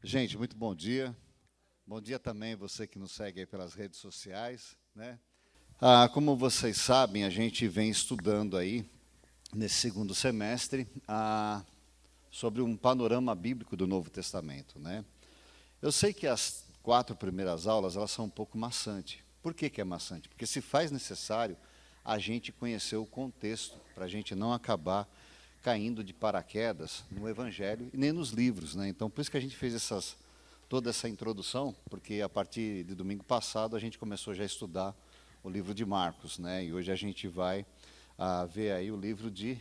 Gente, muito bom dia. Bom dia também você que nos segue aí pelas redes sociais, né? Como vocês sabem, a gente vem estudando aí nesse segundo semestre sobre um panorama bíblico do Novo Testamento, né? Eu sei que as 4 primeiras aulas elas são um pouco maçantes. Por que é maçante? Porque se faz necessário a gente conhecer o contexto para a gente não acabar caindo de paraquedas no Evangelho e nem nos livros, né? Então, por isso que a gente fez toda essa introdução, porque a partir de domingo passado a gente começou já a estudar o livro de Marcos, né? E hoje a gente vai ver aí o livro de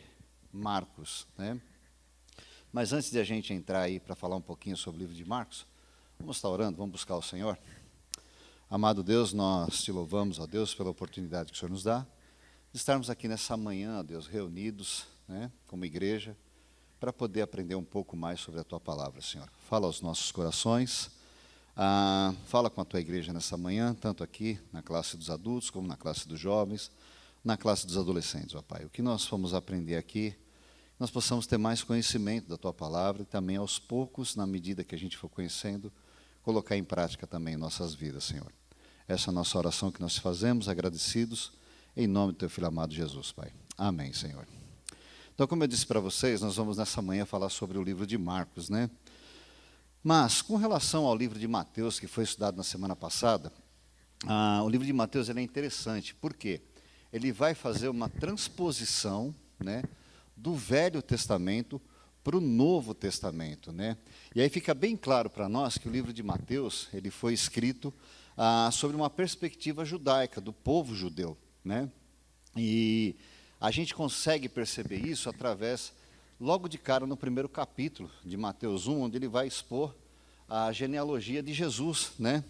Marcos, né? Mas antes de a gente entrar aí para falar um pouquinho sobre o livro de Marcos, vamos estar orando, vamos buscar o Senhor. Amado Deus, nós te louvamos, ó Deus, pela oportunidade que o Senhor nos dá de estarmos aqui nessa manhã, ó Deus, reunidos, né, como igreja, para poder aprender um pouco mais sobre a Tua palavra, Senhor. Fala aos nossos corações, fala com a Tua igreja nessa manhã, tanto aqui na classe dos adultos, como na classe dos jovens, na classe dos adolescentes, ó Pai. O que nós fomos aprender aqui, nós possamos ter mais conhecimento da Tua palavra e também, aos poucos, na medida que a gente for conhecendo, colocar em prática também em nossas vidas, Senhor. Essa é a nossa oração que nós fazemos, agradecidos, em nome do Teu Filho amado Jesus, Pai. Amém, Senhor. Então, como eu disse para vocês, nós vamos nessa manhã falar sobre o livro de Marcos, né? Mas, com relação ao livro de Mateus, que foi estudado na semana passada, o livro de Mateus ele é interessante, por quê? Ele vai fazer uma transposição, né, do Velho Testamento para o Novo Testamento, né? E aí fica bem claro para nós que o livro de Mateus ele foi escrito sobre uma perspectiva judaica, do povo judeu, né? E a gente consegue perceber isso através, logo de cara, no primeiro capítulo de Mateus 1, onde ele vai expor a genealogia de Jesus, né?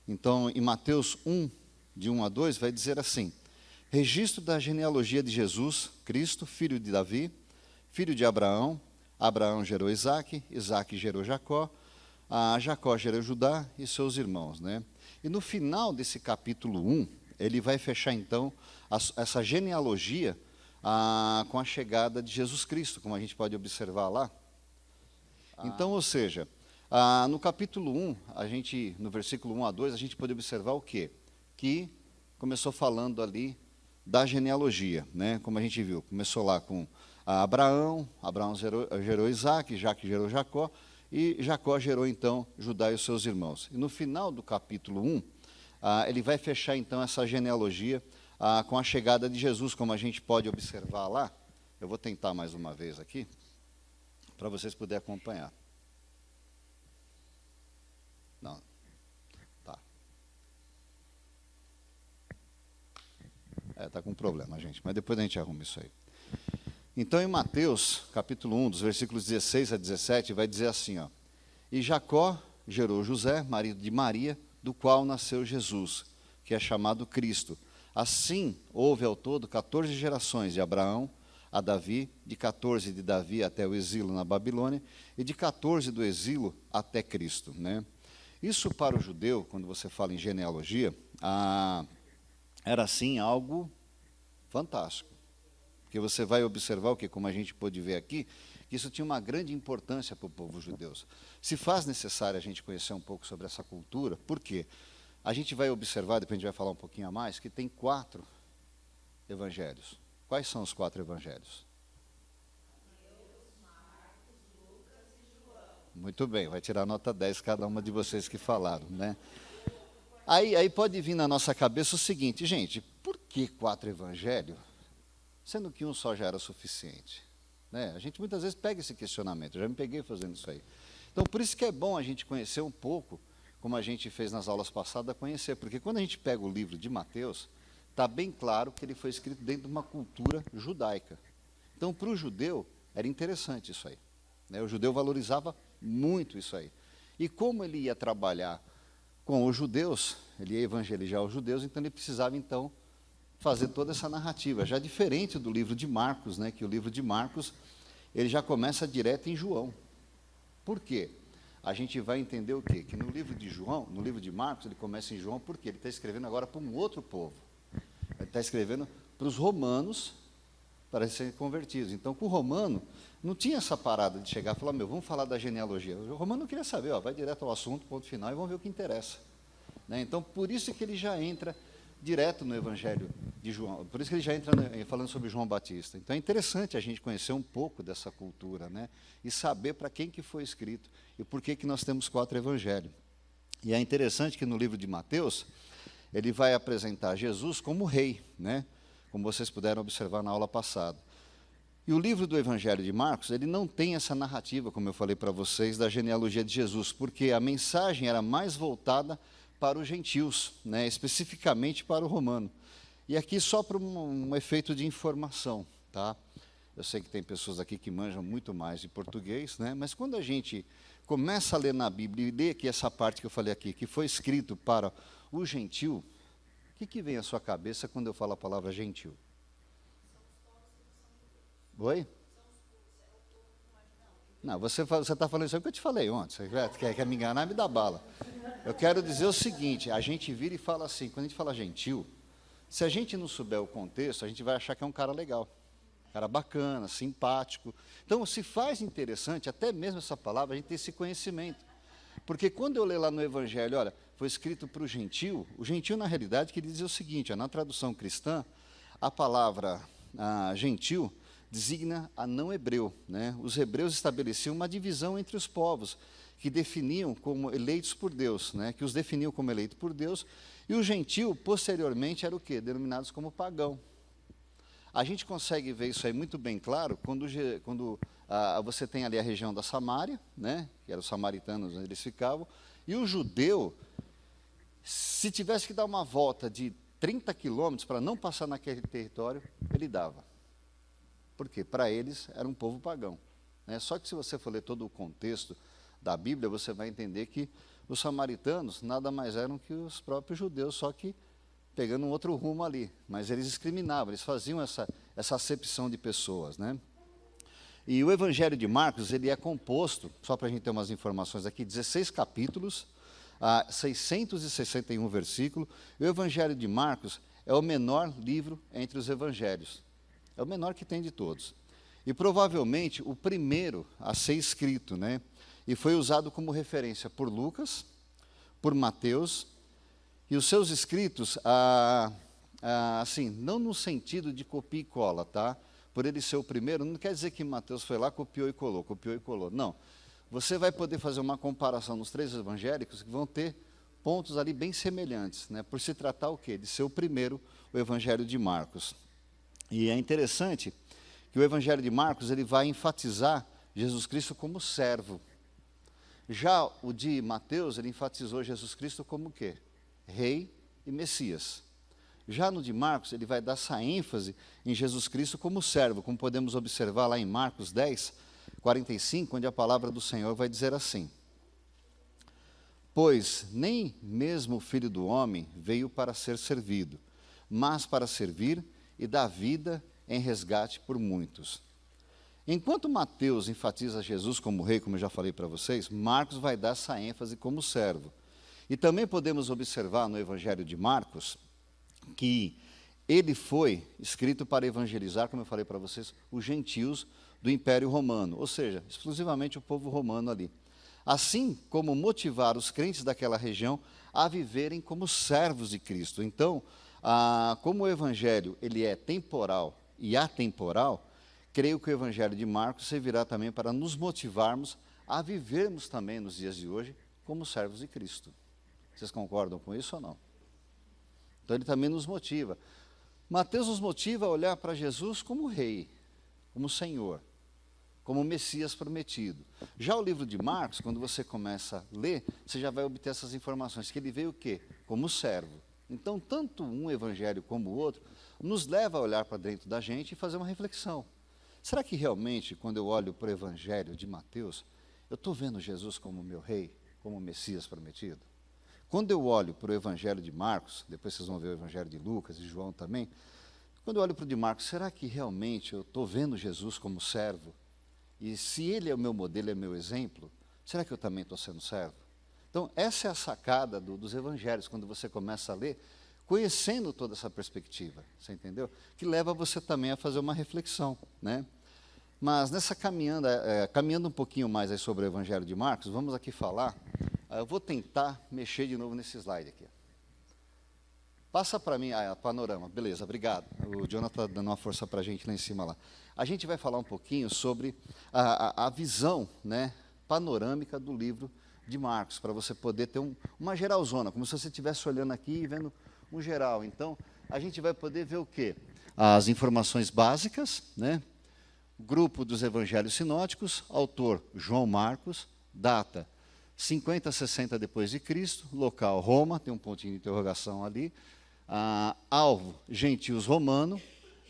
Então, em Mateus 1, de 1 a 2, vai dizer assim: registro da genealogia de Jesus, Cristo, filho de Davi, filho de Abraão. Abraão gerou Isaque, Isaque gerou Jacó, Jacó gerou Judá e seus irmãos, né? E no final desse capítulo 1, ele vai fechar, então, essa genealogia com a chegada de Jesus Cristo, como a gente pode observar lá. Então, ou seja, no capítulo 1, no versículo 1 a 2, a gente pode observar o quê? Que começou falando ali da genealogia, né? Como a gente viu, começou lá com Abraão gerou Isaque, Isaque gerou Jacó, e Jacó gerou, então, Judá e os seus irmãos. E no final do capítulo 1, ele vai fechar, então, essa genealogia com a chegada de Jesus, como a gente pode observar lá. Eu vou tentar mais uma vez aqui, para vocês poderem acompanhar. Não, tá. Está com problema, gente, mas depois a gente arruma isso aí. Então, em Mateus, capítulo 1, dos versículos 16 a 17, vai dizer assim, ó: e Jacó gerou José, marido de Maria, do qual nasceu Jesus, que é chamado Cristo. Assim, houve ao todo 14 gerações de Abraão a Davi, de 14 de Davi até o exílio na Babilônia, e de 14 do exílio até Cristo, né? Isso para o judeu, quando você fala em genealogia, era assim algo fantástico. Porque você vai observar o que, como a gente pôde ver aqui, que isso tinha uma grande importância para o povo judeu. Se faz necessário a gente conhecer um pouco sobre essa cultura, por quê? A gente vai observar, depois a gente vai falar um pouquinho a mais, que tem 4 evangelhos. Quais são os 4 evangelhos? Muito bem, vai tirar nota 10 cada uma de vocês que falaram, né? Aí pode vir na nossa cabeça o seguinte, gente, por que 4 evangelhos? Sendo que um só já era suficiente, né? A gente muitas vezes pega esse questionamento, eu já me peguei fazendo isso aí. Então, por isso que é bom a gente conhecer um pouco, como a gente fez nas aulas passadas, conhecer, porque quando a gente pega o livro de Mateus, está bem claro que ele foi escrito dentro de uma cultura judaica. Então, para o judeu, era interessante isso aí, né? O judeu valorizava muito isso aí. E como ele ia trabalhar com os judeus, ele ia evangelizar os judeus, então ele precisava, então, fazer toda essa narrativa, já diferente do livro de Marcos, né, que o livro de Marcos, ele já começa direto em João. Por quê? A gente vai entender o quê? Que no livro de João, no livro de Marcos, ele começa em João, porque ele está escrevendo agora para um outro povo. Ele está escrevendo para os romanos, para serem convertidos. Então, com o romano, não tinha essa parada de chegar e falar, vamos falar da genealogia. O romano não queria saber, vai direto ao assunto, ponto final, e vamos ver o que interessa. Né? Então, por isso que ele já entra direto no Evangelho de João, por isso que ele já entra falando sobre João Batista. Então, é interessante a gente conhecer um pouco dessa cultura, né? E saber para quem que foi escrito e por que nós temos 4 evangelhos. E é interessante que no livro de Mateus, ele vai apresentar Jesus como rei, né? Como vocês puderam observar na aula passada. E o livro do Evangelho de Marcos, ele não tem essa narrativa, como eu falei para vocês, da genealogia de Jesus, porque a mensagem era mais voltada para os gentios, né? Especificamente para o romano. E aqui só para um efeito de informação, tá? Eu sei que tem pessoas aqui que manjam muito mais de português, né? Mas quando a gente começa a ler na Bíblia e lê aqui essa parte que eu falei aqui, que foi escrito para o gentil, o que vem à sua cabeça quando eu falo a palavra gentil? Oi? Não, você está falando isso aí que eu te falei ontem. Você quer me enganar, me dá bala. Eu quero dizer o seguinte, a gente vira e fala assim, quando a gente fala gentil, se a gente não souber o contexto, a gente vai achar que é um cara legal, um cara bacana, simpático. Então, se faz interessante, até mesmo essa palavra, a gente ter esse conhecimento. Porque quando eu leio lá no Evangelho, olha, foi escrito para o gentil, na realidade, queria dizer o seguinte, na tradução cristã, a palavra gentil designa a não hebreu, né? Os hebreus estabeleciam uma divisão entre os povos, que definiam como eleitos por Deus, né? Que os definiam como eleitos por Deus, e o gentil, posteriormente, era o quê? Denominados como pagão. A gente consegue ver isso aí muito bem claro quando você tem ali a região da Samária, né? Que eram os samaritanos onde eles ficavam, e o judeu, se tivesse que dar uma volta de 30 quilômetros para não passar naquele território, ele dava. Por quê? Para eles era um povo pagão. Né? Só que se você for ler todo o contexto da Bíblia, você vai entender que os samaritanos nada mais eram que os próprios judeus, só que pegando um outro rumo ali. Mas eles discriminavam, eles faziam essa acepção de pessoas. Né? E o Evangelho de Marcos, ele é composto, só para a gente ter umas informações aqui, 16 capítulos, 661 versículos. E o Evangelho de Marcos é o menor livro entre os evangelhos. É o menor que tem de todos. E provavelmente o primeiro a ser escrito, né? E foi usado como referência por Lucas, por Mateus, e os seus escritos, assim, não no sentido de copia e cola, tá? Por ele ser o primeiro, não quer dizer que Mateus foi lá, copiou e colou. Não. Você vai poder fazer uma comparação nos 3 evangélicos que vão ter pontos ali bem semelhantes, né? Por se tratar o quê? De ser o primeiro, o Evangelho de Marcos. E é interessante que o Evangelho de Marcos ele vai enfatizar Jesus Cristo como servo. Já o de Mateus, ele enfatizou Jesus Cristo como o quê? Rei e Messias. Já no de Marcos, ele vai dar essa ênfase em Jesus Cristo como servo, como podemos observar lá em Marcos 10, 45, onde a palavra do Senhor vai dizer assim: pois nem mesmo o Filho do Homem veio para ser servido, mas para servir e dar vida em resgate por muitos. Enquanto Mateus enfatiza Jesus como rei, como eu já falei para vocês, Marcos vai dar essa ênfase como servo. E também podemos observar no Evangelho de Marcos que ele foi escrito para evangelizar, como eu falei para vocês, os gentios do Império Romano, ou seja, exclusivamente o povo romano ali. Assim como motivar os crentes daquela região a viverem como servos de Cristo. Então, como o Evangelho ele é temporal e atemporal, creio que o Evangelho de Marcos servirá também para nos motivarmos a vivermos também nos dias de hoje como servos de Cristo. Vocês concordam com isso ou não? Então ele também nos motiva. Mateus nos motiva a olhar para Jesus como rei, como Senhor, como Messias prometido. Já o livro de Marcos, quando você começa a ler, você já vai obter essas informações, que ele veio o quê? Como servo. Então, tanto um evangelho como o outro, nos leva a olhar para dentro da gente e fazer uma reflexão. Será que realmente, quando eu olho para o evangelho de Mateus, eu estou vendo Jesus como meu rei, como Messias prometido? Quando eu olho para o evangelho de Marcos, depois vocês vão ver o evangelho de Lucas e João também, quando eu olho para o de Marcos, será que realmente eu estou vendo Jesus como servo? E se ele é o meu modelo, é o meu exemplo, será que eu também estou sendo servo? Então, essa é a sacada dos evangelhos, quando você começa a ler, conhecendo toda essa perspectiva, você entendeu? Que leva você também a fazer uma reflexão, né? Mas nessa caminhando um pouquinho mais aí sobre o Evangelho de Marcos, vamos aqui falar, eu vou tentar mexer de novo nesse slide aqui. Passa para mim, panorama, beleza, obrigado. O Jonathan está dando uma força para a gente lá em cima lá. A gente vai falar um pouquinho sobre a visão, né, panorâmica do livro de Marcos, para você poder ter uma geralzona, como se você estivesse olhando aqui e vendo um geral. Então, a gente vai poder ver o quê? As informações básicas, né? Grupo dos Evangelhos Sinóticos, autor João Marcos, data 50 a 60 depois de Cristo, local Roma, tem um pontinho de interrogação ali, alvo gentios romano,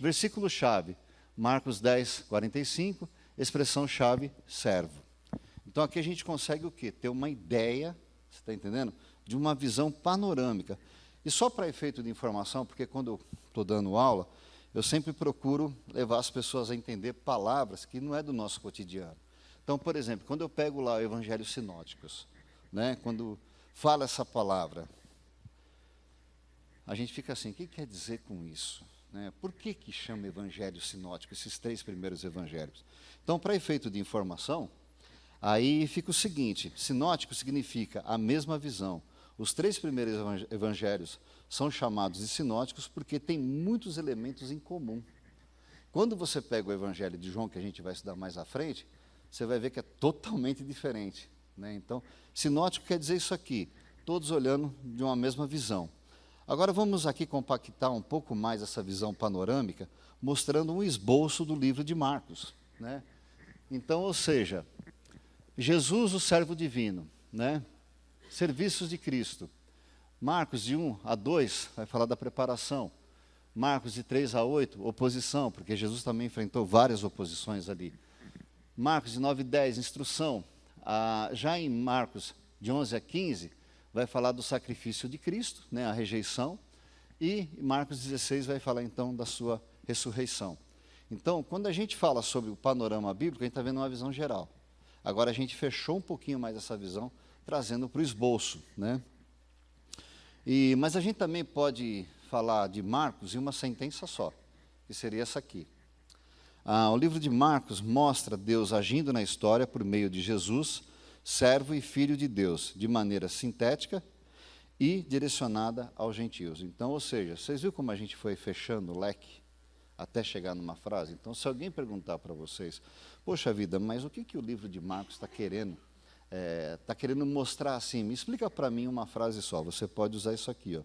versículo-chave, Marcos 10, 45, expressão-chave, servo. Então aqui a gente consegue o quê? Ter uma ideia, você está entendendo? De uma visão panorâmica. E só para efeito de informação, porque quando eu estou dando aula, eu sempre procuro levar as pessoas a entender palavras que não é do nosso cotidiano. Então, por exemplo, quando eu pego lá o Evangelho Sinóticos, né, quando fala essa palavra, a gente fica assim, o que quer dizer com isso? Né? Por que chama Evangelho Sinótico, esses 3 primeiros evangelhos? Então, para efeito de informação, aí fica o seguinte, sinótico significa a mesma visão. Os 3 primeiros evangelhos são chamados de sinóticos porque tem muitos elementos em comum. Quando você pega o evangelho de João, que a gente vai estudar mais à frente, você vai ver que é totalmente diferente, né? Então, sinótico quer dizer isso aqui, todos olhando de uma mesma visão. Agora vamos aqui compactar um pouco mais essa visão panorâmica, mostrando um esboço do livro de Marcos, né? Então, ou seja, Jesus, o servo divino, né? Serviços de Cristo. Marcos de 1 a 2 vai falar da preparação. Marcos de 3 a 8, oposição, porque Jesus também enfrentou várias oposições ali. Marcos de 9 a 10, instrução. Já em Marcos de 11 a 15, vai falar do sacrifício de Cristo, né, a rejeição. E Marcos 16 vai falar então da sua ressurreição. Então, quando a gente fala sobre o panorama bíblico, a gente está vendo uma visão geral. Agora a gente fechou um pouquinho mais essa visão, trazendo para o esboço, né? Mas a gente também pode falar de Marcos em uma sentença só, que seria essa aqui. O livro de Marcos mostra Deus agindo na história por meio de Jesus, servo e filho de Deus, de maneira sintética e direcionada aos gentios. Então, ou seja, vocês viram como a gente foi fechando o leque até chegar numa frase? Então, se alguém perguntar para vocês, poxa vida, mas o que o livro de Marcos está querendo? Está querendo mostrar assim, me explica para mim uma frase só, você pode usar isso aqui, ó.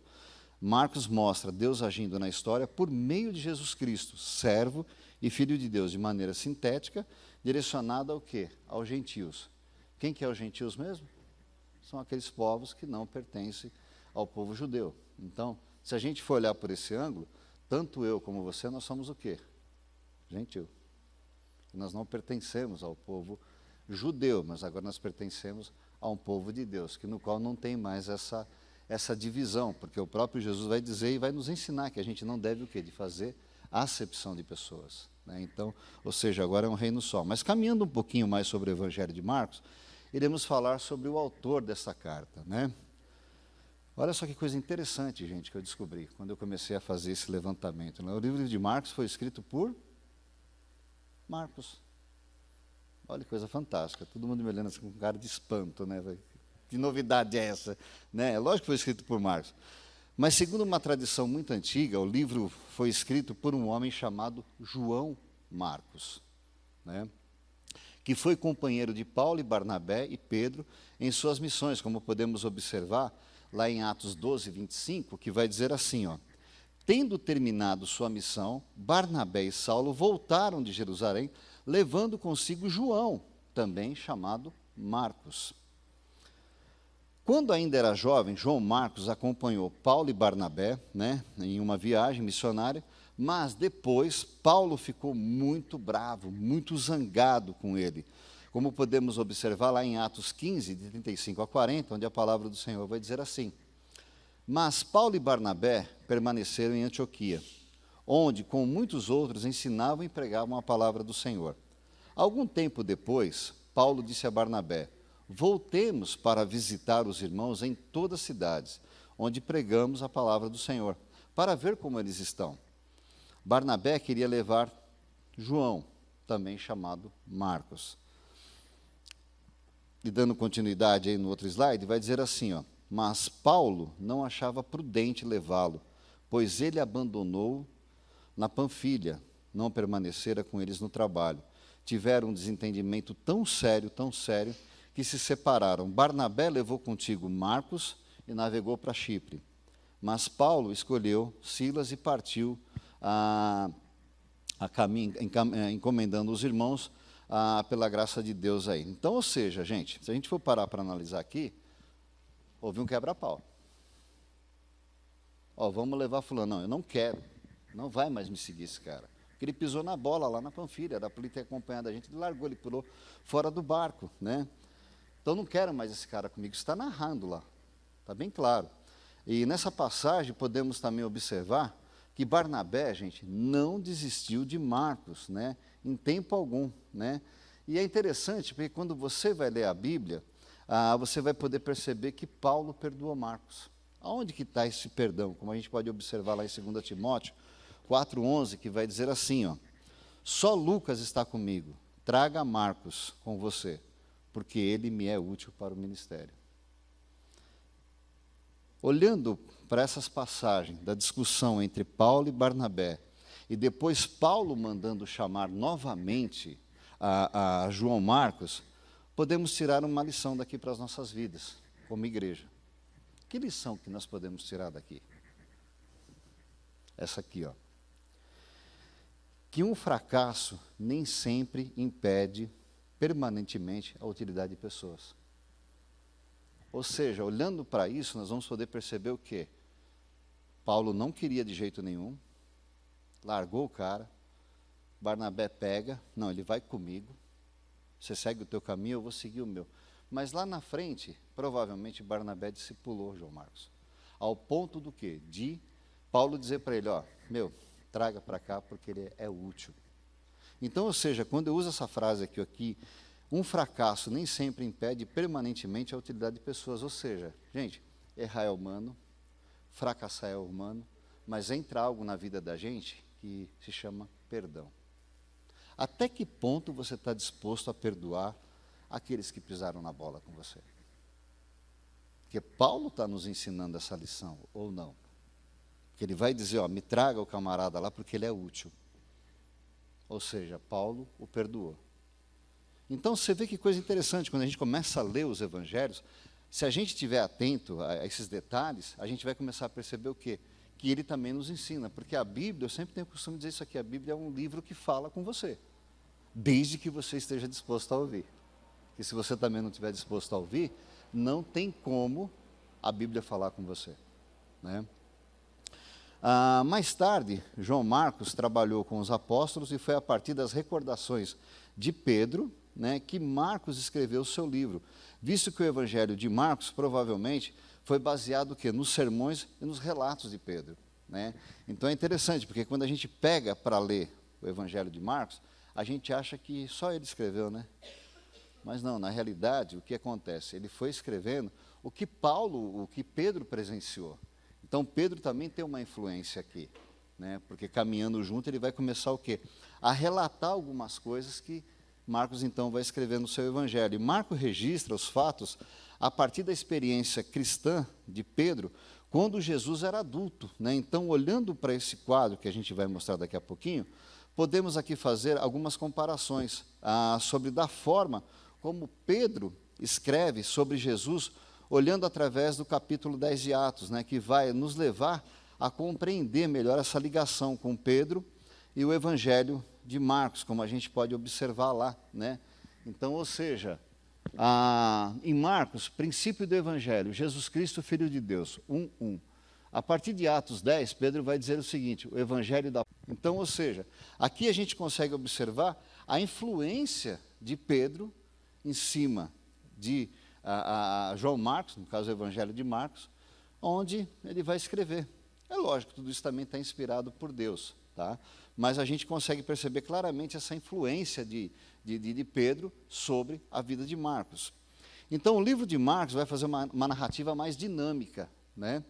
Marcos mostra Deus agindo na história por meio de Jesus Cristo, servo e filho de Deus, de maneira sintética, direcionada ao quê? Aos gentios. Quem que é os gentios mesmo? São aqueles povos que não pertencem ao povo judeu. Então, se a gente for olhar por esse ângulo, tanto eu como você, nós somos o quê? Gentil. Nós não pertencemos ao povo judeu, mas agora nós pertencemos a um povo de Deus, no qual não tem mais essa divisão, porque o próprio Jesus vai dizer e vai nos ensinar que a gente não deve o quê? De fazer acepção de pessoas, né? Então, ou seja, agora é um reino só. Mas caminhando um pouquinho mais sobre o Evangelho de Marcos, iremos falar sobre o autor dessa carta, né? Olha só que coisa interessante, gente, que eu descobri quando eu comecei a fazer esse levantamento, né? O livro de Marcos foi escrito por Marcos. Olha que coisa fantástica, todo mundo me olhando assim com cara de espanto, né? Que novidade é essa? Né? Lógico que foi escrito por Marcos. Mas, segundo uma tradição muito antiga, o livro foi escrito por um homem chamado João Marcos, né? Que foi companheiro de Paulo e Barnabé e Pedro em suas missões, como podemos observar lá em Atos 12, 25, que vai dizer assim, ó, tendo terminado sua missão, Barnabé e Saulo voltaram de Jerusalém, levando consigo João, também chamado Marcos. Quando ainda era jovem, João Marcos acompanhou Paulo e Barnabé, né, em uma viagem missionária, mas depois Paulo ficou muito bravo, muito zangado com ele, como podemos observar lá em Atos 15, de 35 a 40, onde a palavra do Senhor vai dizer assim, mas Paulo e Barnabé permaneceram em Antioquia, onde, com muitos outros, ensinavam e pregavam a palavra do Senhor. Algum tempo depois, Paulo disse a Barnabé, voltemos para visitar os irmãos em todas as cidades, onde pregamos a palavra do Senhor, para ver como eles estão. Barnabé queria levar João, também chamado Marcos. E dando continuidade aí no outro slide, vai dizer assim, ó, mas Paulo não achava prudente levá-lo, pois ele abandonou na Panfilha, não permanecera com eles no trabalho. Tiveram um desentendimento tão sério, que se separaram. Barnabé levou contigo Marcos e navegou para Chipre. Mas Paulo escolheu Silas e partiu encomendando os irmãos pela graça de Deus aí. Então, ou seja, gente, se a gente for parar para analisar aqui, houve um quebra-pau. Vamos levar fulano. Não, eu não quero. Não vai mais me seguir esse cara. Porque ele pisou na bola lá na Panfilha, era para ele ter acompanhado a gente, ele largou, ele pulou fora do barco, né? Então, não quero mais esse cara comigo. Isso está narrando lá, está bem claro. E nessa passagem, podemos também observar que Barnabé, gente, não desistiu de Marcos, né? Em tempo algum, né? E é interessante, porque quando você vai ler a Bíblia, você vai poder perceber que Paulo perdoou Marcos. Aonde que está esse perdão? Como a gente pode observar lá em 2 Timóteo 4,11, que vai dizer assim, ó, só Lucas está comigo, traga Marcos com você, porque ele me é útil para o ministério. Olhando para essas passagens da discussão entre Paulo e Barnabé, e depois Paulo mandando chamar novamente a João Marcos, podemos tirar uma lição daqui para as nossas vidas, como igreja. Que lição que nós podemos tirar daqui? Essa aqui, ó. Que um fracasso nem sempre impede permanentemente a utilidade de pessoas. Ou seja, olhando para isso, nós vamos poder perceber o quê? Paulo não queria de jeito nenhum, largou o cara, Barnabé pega, não, ele vai comigo, você segue o teu caminho, eu vou seguir o meu. Mas lá na frente, provavelmente Barnabé discipulou João Marcos. Ao ponto do quê? De Paulo dizer para ele, ó, traga para cá porque ele é útil. Então, ou seja, quando eu uso essa frase aqui, um fracasso nem sempre impede permanentemente a utilidade de pessoas. Ou seja, gente, errar é humano, fracassar é humano, mas entra algo na vida da gente que se chama perdão. Até que ponto você está disposto a perdoar aqueles que pisaram na bola com você? Porque Paulo está nos ensinando essa lição, ou não? Porque ele vai dizer, ó, me traga o camarada lá porque ele é útil. Ou seja, Paulo o perdoou. Então, você vê que coisa interessante, quando a gente começa a ler os evangelhos, se a gente estiver atento a esses detalhes, a gente vai começar a perceber o quê? Que ele também nos ensina, porque a Bíblia, eu sempre tenho o costume de dizer isso aqui, a Bíblia é um livro que fala com você, desde que você esteja disposto a ouvir. Porque se você também não estiver disposto a ouvir, não tem como a Bíblia falar com você, né? Mais tarde, João Marcos trabalhou com os apóstolos e foi a partir das recordações de Pedro, né, que Marcos escreveu o seu livro, visto que o Evangelho de Marcos provavelmente foi baseado nos sermões e nos relatos de Pedro, né? Então é interessante, porque quando a gente pega para ler o Evangelho de Marcos, a gente acha que só ele escreveu, né? Mas não, na realidade, o que acontece? Ele foi escrevendo o que Pedro presenciou. Então, Pedro também tem uma influência aqui, né? Porque caminhando junto, ele vai começar o quê? A relatar algumas coisas que Marcos, então, vai escrever no seu evangelho. E Marcos registra os fatos a partir da experiência cristã de Pedro, quando Jesus era adulto, né? Então, olhando para esse quadro, que a gente vai mostrar daqui a pouquinho, podemos aqui fazer algumas comparações sobre da forma como Pedro escreve sobre Jesus, olhando através do capítulo 10 de Atos, né, que vai nos levar a compreender melhor essa ligação com Pedro e o Evangelho de Marcos, como a gente pode observar lá, né? Então, ou seja, em Marcos, princípio do Evangelho, Jesus Cristo, Filho de Deus, 1:1. A partir de Atos 10, Pedro vai dizer o seguinte, o Evangelho da... Então, ou seja, aqui a gente consegue observar a influência de Pedro em cima de João Marcos, no caso o Evangelho de Marcos, onde ele vai escrever. É lógico, tudo isso também está inspirado por Deus, tá? Mas a gente consegue perceber claramente essa influência de Pedro sobre a vida de Marcos. Então, o livro de Marcos vai fazer uma narrativa mais dinâmica, né?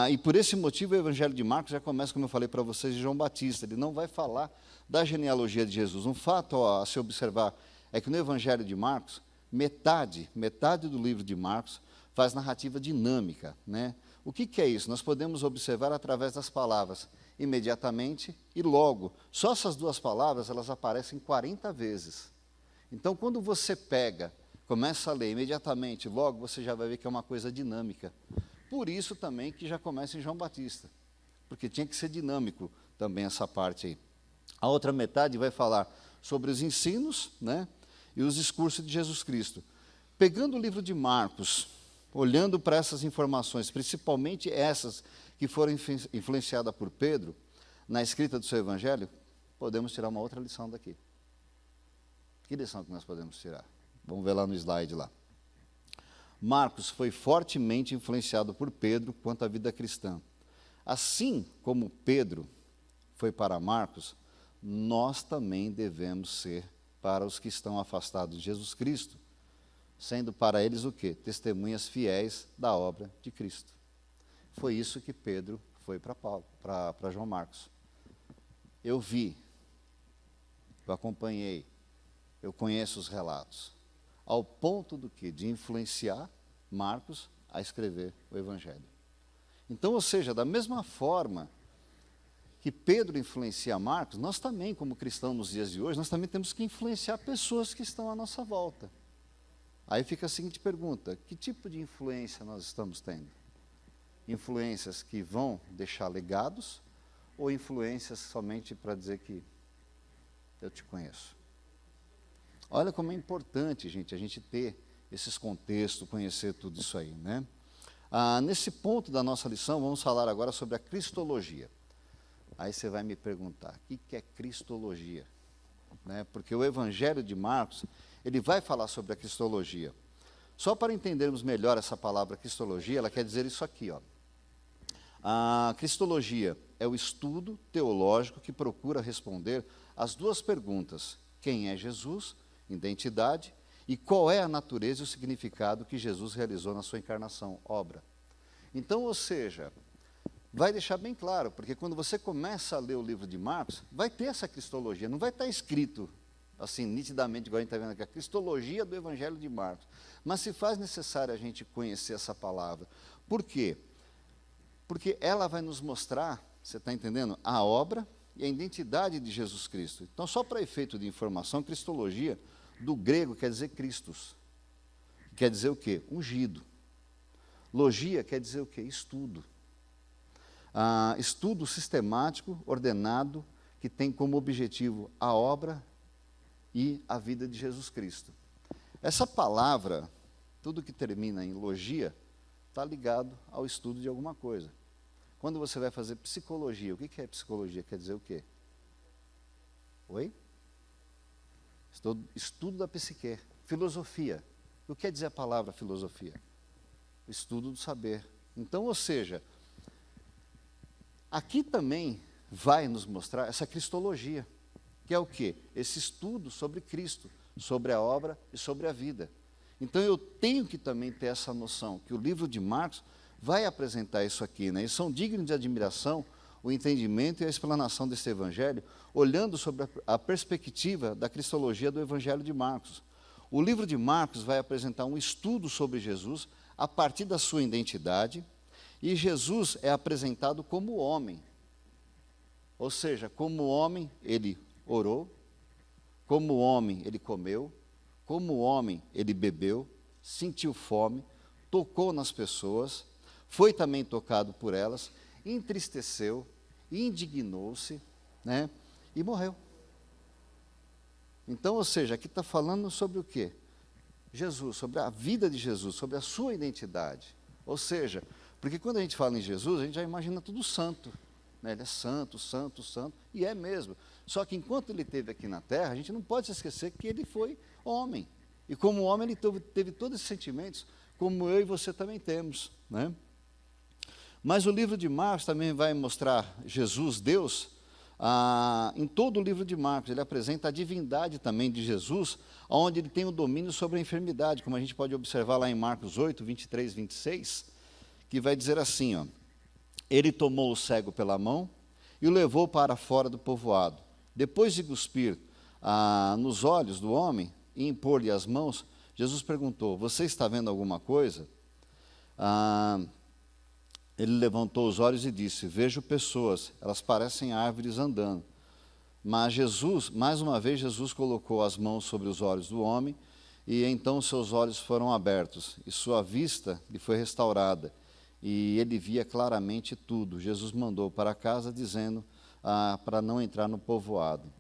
E por esse motivo o Evangelho de Marcos já começa, como eu falei para vocês, de João Batista. Ele não vai falar da genealogia de Jesus. Um fato a se observar é que no Evangelho de Marcos, metade do livro de Marcos faz narrativa dinâmica, né? O que é isso? Nós podemos observar através das palavras imediatamente e logo. Só essas duas palavras, elas aparecem 40 vezes. Então, quando você começa a ler imediatamente, logo, você já vai ver que é uma coisa dinâmica. Por isso também que já começa em João Batista, porque tinha que ser dinâmico também essa parte aí. A outra metade vai falar sobre os ensinos, né, e os discursos de Jesus Cristo. Pegando o livro de Marcos, olhando para essas informações, principalmente essas que foram influenciadas por Pedro, na escrita do seu evangelho, podemos tirar uma outra lição daqui. Que lição que nós podemos tirar? Vamos ver lá no slide lá. Marcos foi fortemente influenciado por Pedro quanto à vida cristã. Assim como Pedro foi para Marcos, nós também devemos ser para os que estão afastados de Jesus Cristo, sendo para eles o quê? Testemunhas fiéis da obra de Cristo. Foi isso que Pedro foi para João Marcos. Eu vi, eu acompanhei, eu conheço os relatos, ao ponto do que? De influenciar Marcos a escrever o Evangelho. Então, ou seja, da mesma forma que Pedro influencia Marcos, nós também, como cristãos nos dias de hoje, nós também temos que influenciar pessoas que estão à nossa volta. Aí fica a seguinte pergunta: que tipo de influência nós estamos tendo? Influências que vão deixar legados ou influências somente para dizer que eu te conheço? Olha como é importante, gente, a gente ter esses contextos, conhecer tudo isso aí, né? Nesse ponto da nossa lição, vamos falar agora sobre a cristologia. Aí você vai me perguntar, o que é cristologia? Né? Porque o Evangelho de Marcos, ele vai falar sobre a cristologia. Só para entendermos melhor essa palavra cristologia, ela quer dizer isso aqui, ó. A cristologia é o estudo teológico que procura responder às duas perguntas: quem é Jesus, identidade, e qual é a natureza e o significado que Jesus realizou na sua encarnação, obra. Então, ou seja, vai deixar bem claro, porque quando você começa a ler o livro de Marcos, vai ter essa cristologia, não vai estar escrito assim, nitidamente, igual a gente está vendo aqui, a cristologia do Evangelho de Marcos. Mas se faz necessário a gente conhecer essa palavra. Por quê? Porque ela vai nos mostrar, você está entendendo, a obra e a identidade de Jesus Cristo. Então, só para efeito de informação, cristologia, do grego, quer dizer Christos. Quer dizer o quê? Ungido. Logia quer dizer o quê? Estudo. Estudo sistemático, ordenado, que tem como objetivo a obra e a vida de Jesus Cristo. Essa palavra, tudo que termina em logia, está ligado ao estudo de alguma coisa. Quando você vai fazer psicologia, o que é psicologia? Quer dizer o quê? Oi? Estudo da psique. Filosofia. O que quer dizer a palavra filosofia? O estudo do saber. Então, ou seja, aqui também vai nos mostrar essa cristologia, que é o quê? Esse estudo sobre Cristo, sobre a obra e sobre a vida. Então eu tenho que também ter essa noção, que o livro de Marcos vai apresentar isso aqui, né? E são dignos de admiração o entendimento e a explanação desse evangelho, olhando sobre a perspectiva da cristologia do Evangelho de Marcos. O livro de Marcos vai apresentar um estudo sobre Jesus a partir da sua identidade, e Jesus é apresentado como homem. Ou seja, como homem, ele orou, como homem, ele comeu, como homem, ele bebeu, sentiu fome, tocou nas pessoas, foi também tocado por elas, entristeceu, indignou-se, né, e morreu. Então, ou seja, aqui está falando sobre o quê? Jesus, sobre a vida de Jesus, sobre a sua identidade. Ou seja, porque quando a gente fala em Jesus, a gente já imagina tudo santo, né? Ele é santo, santo, santo, e é mesmo. Só que enquanto ele esteve aqui na terra, a gente não pode se esquecer que ele foi homem. E como homem, ele teve todos esses sentimentos, como eu e você também temos, né? Mas o livro de Marcos também vai mostrar Jesus, Deus, em todo o livro de Marcos. Ele apresenta a divindade também de Jesus, onde ele tem o domínio sobre a enfermidade, como a gente pode observar lá em Marcos 8, 23, 26, que vai dizer assim, ó, ele tomou o cego pela mão e o levou para fora do povoado. Depois de cuspir nos olhos do homem e impor-lhe as mãos, Jesus perguntou, você está vendo alguma coisa? Ele levantou os olhos e disse, vejo pessoas, elas parecem árvores andando. Mas Jesus, mais uma vez, Jesus colocou as mãos sobre os olhos do homem, e então seus olhos foram abertos, e sua vista lhe foi restaurada, e ele via claramente tudo. Jesus mandou para casa, dizendo para não entrar no povoado.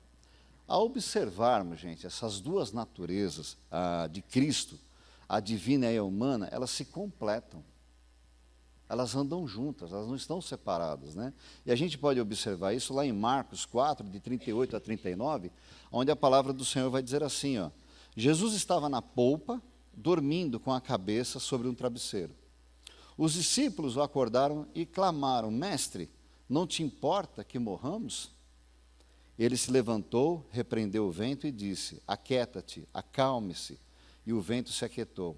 Ao observarmos, gente, essas duas naturezas, a de Cristo, a divina e a humana, elas se completam. Elas andam juntas, elas não estão separadas, né? E a gente pode observar isso lá em Marcos 4, de 38 a 39, onde a palavra do Senhor vai dizer assim, ó, Jesus estava na polpa, dormindo com a cabeça sobre um travesseiro. Os discípulos o acordaram e clamaram, mestre, não te importa que morramos? Ele se levantou, repreendeu o vento e disse, aquieta-te, acalme-se. E o vento se aquietou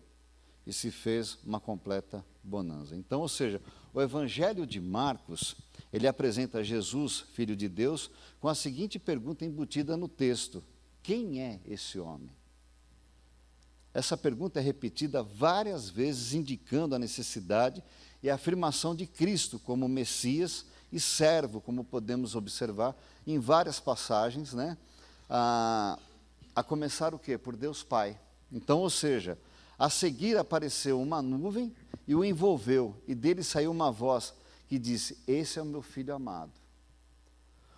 e se fez uma completa bonança. Então, ou seja, o Evangelho de Marcos, ele apresenta Jesus, Filho de Deus, com a seguinte pergunta embutida no texto, quem é esse homem? Essa pergunta é repetida várias vezes, indicando a necessidade e a afirmação de Cristo como Messias e servo, como podemos observar em várias passagens, né? A começar o quê? Por Deus Pai. Então, ou seja, a seguir apareceu uma nuvem e o envolveu, e dele saiu uma voz que disse, esse é o meu filho amado.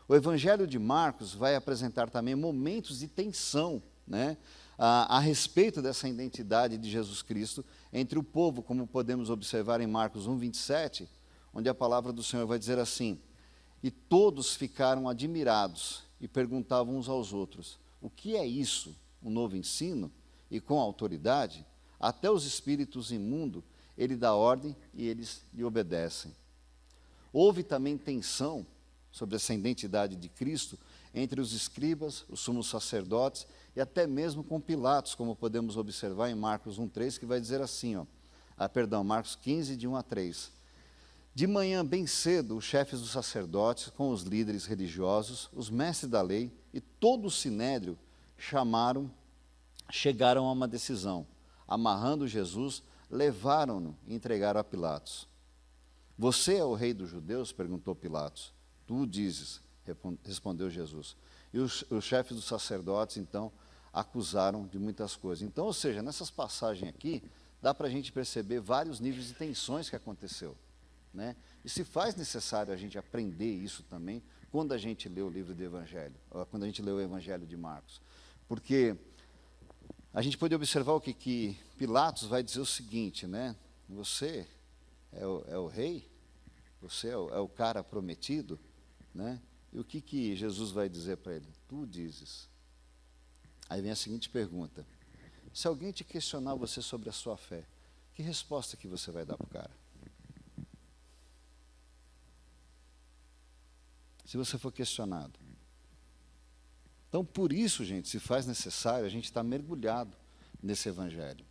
O Evangelho de Marcos vai apresentar também momentos de tensão, né? A respeito dessa identidade de Jesus Cristo entre o povo, como podemos observar em Marcos 1, 27, onde a palavra do Senhor vai dizer assim, e todos ficaram admirados e perguntavam uns aos outros, o que é isso, um novo ensino? E com autoridade, até os espíritos imundos, ele dá ordem e eles lhe obedecem. Houve também tensão sobre essa identidade de Cristo entre os escribas, os sumos sacerdotes e até mesmo com Pilatos, como podemos observar em Marcos 1:3, que vai dizer assim, Marcos 15, de 1 a 3. De manhã, bem cedo, os chefes dos sacerdotes, com os líderes religiosos, os mestres da lei e todo o sinédrio chegaram a uma decisão. Amarrando Jesus, levaram-no e entregaram a Pilatos. Você é o rei dos judeus? Perguntou Pilatos. Tu o dizes, respondeu Jesus. E os chefes dos sacerdotes, então, acusaram de muitas coisas. Então, ou seja, nessas passagens aqui, dá para a gente perceber vários níveis de tensões que aconteceu, né? E se faz necessário a gente aprender isso também, quando a gente lê o livro do Evangelho, quando a gente lê o Evangelho de Marcos. Porque a gente pode observar o que Pilatos vai dizer o seguinte, né? Você é o rei? Você é o cara prometido? Né? E o que Jesus vai dizer para ele? Tu dizes. Aí vem a seguinte pergunta. Se alguém te questionar você sobre a sua fé, que resposta que você vai dar para o cara? Se você for questionado. Então, por isso, gente, se faz necessário a gente estar mergulhado nesse Evangelho.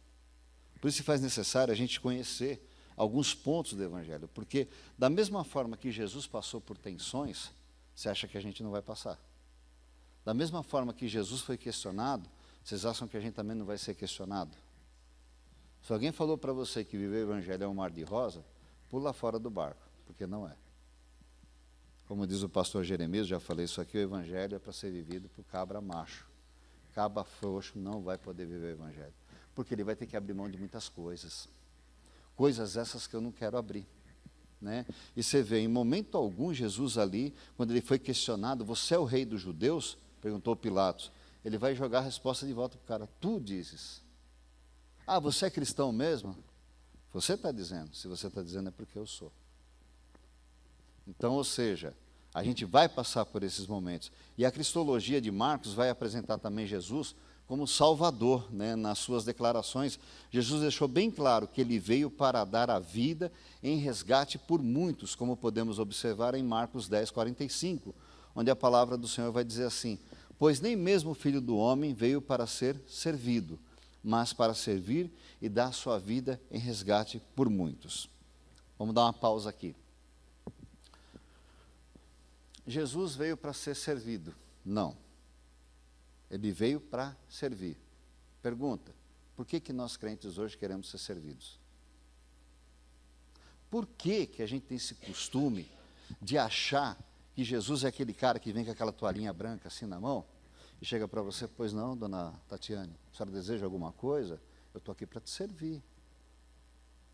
Por isso se faz necessário a gente conhecer alguns pontos do Evangelho. Porque, da mesma forma que Jesus passou por tensões, você acha que a gente não vai passar. Da mesma forma que Jesus foi questionado, vocês acham que a gente também não vai ser questionado? Se alguém falou para você que viver o Evangelho é um mar de rosa, pula fora do barco, porque não é. Como diz o pastor Jeremias, já falei isso aqui, o Evangelho é para ser vivido por cabra macho. Cabra frouxo não vai poder viver o Evangelho, porque ele vai ter que abrir mão de muitas coisas. Coisas essas que eu não quero abrir. Né? E você vê, em momento algum, Jesus ali, quando ele foi questionado, você é o rei dos judeus? Perguntou Pilatos. Ele vai jogar a resposta de volta para o cara, tu dizes. Ah, você é cristão mesmo? Você está dizendo. Se você está dizendo é porque eu sou. Então, ou seja, a gente vai passar por esses momentos. E a cristologia de Marcos vai apresentar também Jesus como Salvador, né? Nas suas declarações, Jesus deixou bem claro que ele veio para dar a vida em resgate por muitos, como podemos observar em Marcos 10, 45, onde a palavra do Senhor vai dizer assim, pois nem mesmo o Filho do Homem veio para ser servido, mas para servir e dar sua vida em resgate por muitos. Vamos dar uma pausa aqui. Jesus veio para ser servido? Não. Ele veio para servir. Pergunta, por que nós crentes hoje queremos ser servidos? Por que a gente tem esse costume de achar que Jesus é aquele cara que vem com aquela toalhinha branca assim na mão e chega para você, pois não, dona Tatiane, a senhora deseja alguma coisa? Eu estou aqui para te servir.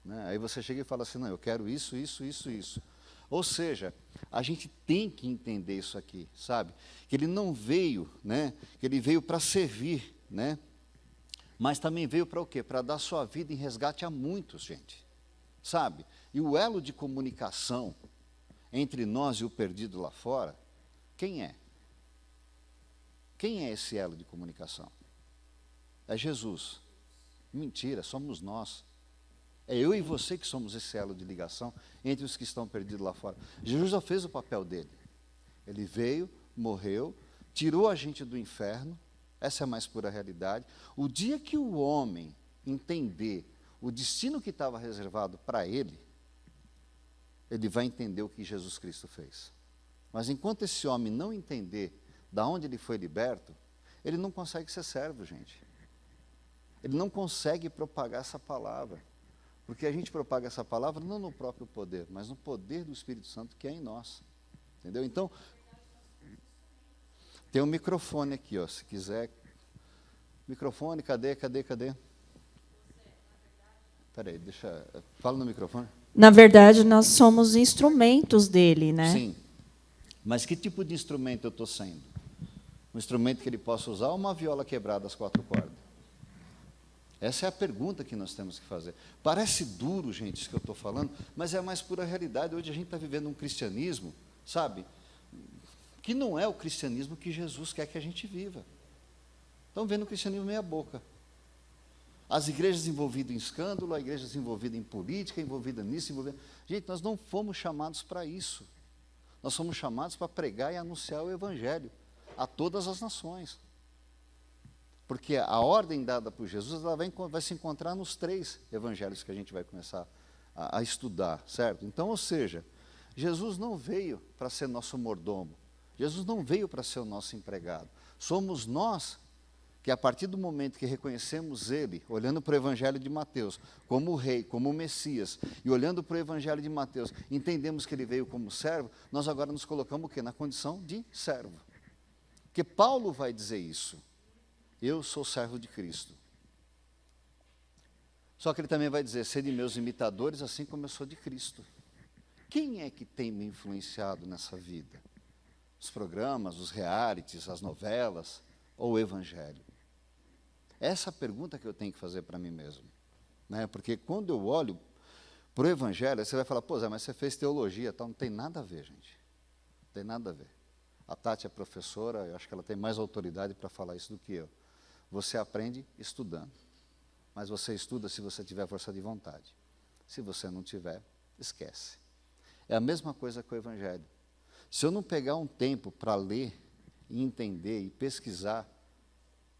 Né? Aí você chega e fala assim, não, eu quero isso, isso, isso, isso. Ou seja, a gente tem que entender isso aqui, sabe? Que ele não veio, né? Que ele veio para servir, né? Mas também veio para o quê? Para dar sua vida em resgate a muitos, gente. Sabe? E o elo de comunicação entre nós e o perdido lá fora, quem é? Quem é esse elo de comunicação? É Jesus. Mentira, somos nós. É eu e você que somos esse elo de ligação entre os que estão perdidos lá fora. Jesus já fez o papel dele. Ele veio, morreu, tirou a gente do inferno, essa é a mais pura realidade. O dia que o homem entender o destino que estava reservado para ele, ele vai entender o que Jesus Cristo fez. Mas enquanto esse homem não entender da onde ele foi liberto, ele não consegue ser servo, gente. Ele não consegue propagar essa palavra. Porque a gente propaga essa palavra não no próprio poder, mas no poder do Espírito Santo que é em nós. Entendeu? Então, tem um microfone aqui, ó, se quiser. Microfone, cadê? Peraí, fala no microfone. Na verdade, nós somos instrumentos dele, né? Sim. Mas que tipo de instrumento eu estou sendo? Um instrumento que ele possa usar ou uma viola quebrada às 4 cordas? Essa é a pergunta que nós temos que fazer. Parece duro, gente, isso que eu estou falando, mas é a mais pura realidade. Hoje a gente está vivendo um cristianismo, sabe, que não é o cristianismo que Jesus quer que a gente viva. Estão vendo o cristianismo meia boca. As igrejas envolvidas em escândalo, a igreja envolvida em política, envolvida nisso, envolvida... Gente, nós não fomos chamados para isso. Nós fomos chamados para pregar e anunciar o Evangelho a todas as nações. Porque a ordem dada por Jesus, ela vai se encontrar nos 3 evangelhos que a gente vai começar a estudar, certo? Então, ou seja, Jesus não veio para ser nosso mordomo. Jesus não veio para ser o nosso empregado. Somos nós que, a partir do momento que reconhecemos Ele, olhando para o Evangelho de Mateus, como o Rei, como o Messias, e olhando para o Evangelho de Mateus, entendemos que Ele veio como servo, nós agora nos colocamos o quê? Na condição de servo. Porque Paulo vai dizer isso. Eu sou servo de Cristo. Só que ele também vai dizer, sede meus imitadores, assim como eu sou de Cristo. Quem é que tem me influenciado nessa vida? Os programas, os realities, as novelas ou o Evangelho? Essa é a pergunta que eu tenho que fazer para mim mesmo. Né? Porque quando eu olho para o Evangelho, você vai falar, pô, Zé, mas você fez teologia, tal. Não tem nada a ver, gente. Não tem nada a ver. A Tati é professora, eu acho que ela tem mais autoridade para falar isso do que eu. Você aprende estudando, mas você estuda se você tiver força de vontade. Se você não tiver, esquece. É a mesma coisa com o Evangelho. Se eu não pegar um tempo para ler, e entender e pesquisar,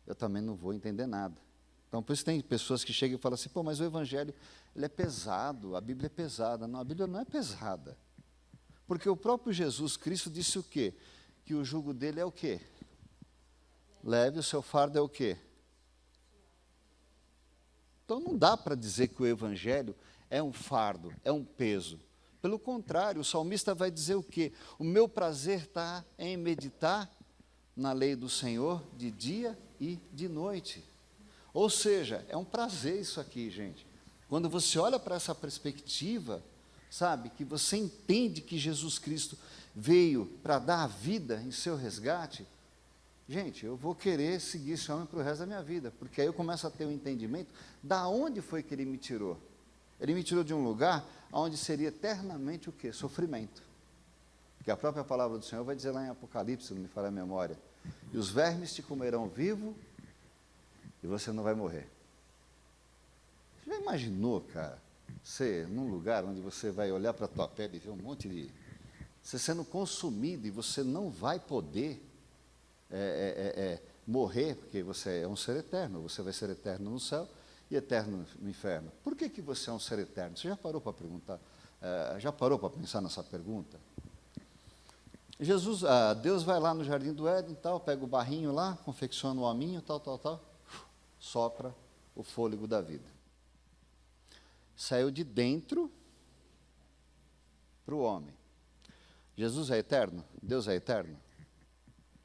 eu também não vou entender nada. Então, por isso tem pessoas que chegam e falam assim, pô, mas o Evangelho ele é pesado, a Bíblia é pesada. Não, a Bíblia não é pesada. Porque o próprio Jesus Cristo disse o quê? Que o jugo dele é o quê? Leve, o seu fardo é o quê? Então não dá para dizer que o Evangelho é um fardo, é um peso. Pelo contrário, o salmista vai dizer o quê? O meu prazer está em meditar na lei do Senhor de dia e de noite. Ou seja, é um prazer isso aqui, gente. Quando você olha para essa perspectiva, sabe, que você entende que Jesus Cristo veio para dar a vida em seu resgate, gente, eu vou querer seguir esse homem para o resto da minha vida, porque aí eu começo a ter um entendimento da onde foi que ele me tirou. Ele me tirou de um lugar onde seria eternamente o quê? Sofrimento. Que a própria palavra do Senhor vai dizer lá em Apocalipse, se não me falha a memória, e os vermes te comerão vivo e você não vai morrer. Você já imaginou, cara, você num lugar onde você vai olhar para a tua pele e ver um monte de... Você sendo consumido e você não vai poder morrer, porque você é um ser eterno, você vai ser eterno no céu e eterno no inferno. Por que você é um ser eterno? Você já parou para perguntar Já parou para pensar nessa pergunta? Deus vai lá no Jardim do Éden, tal, pega o barrinho lá, confecciona o hominho, tal, sopra o fôlego da vida. Saiu de dentro para o homem. Jesus é eterno? Deus é eterno?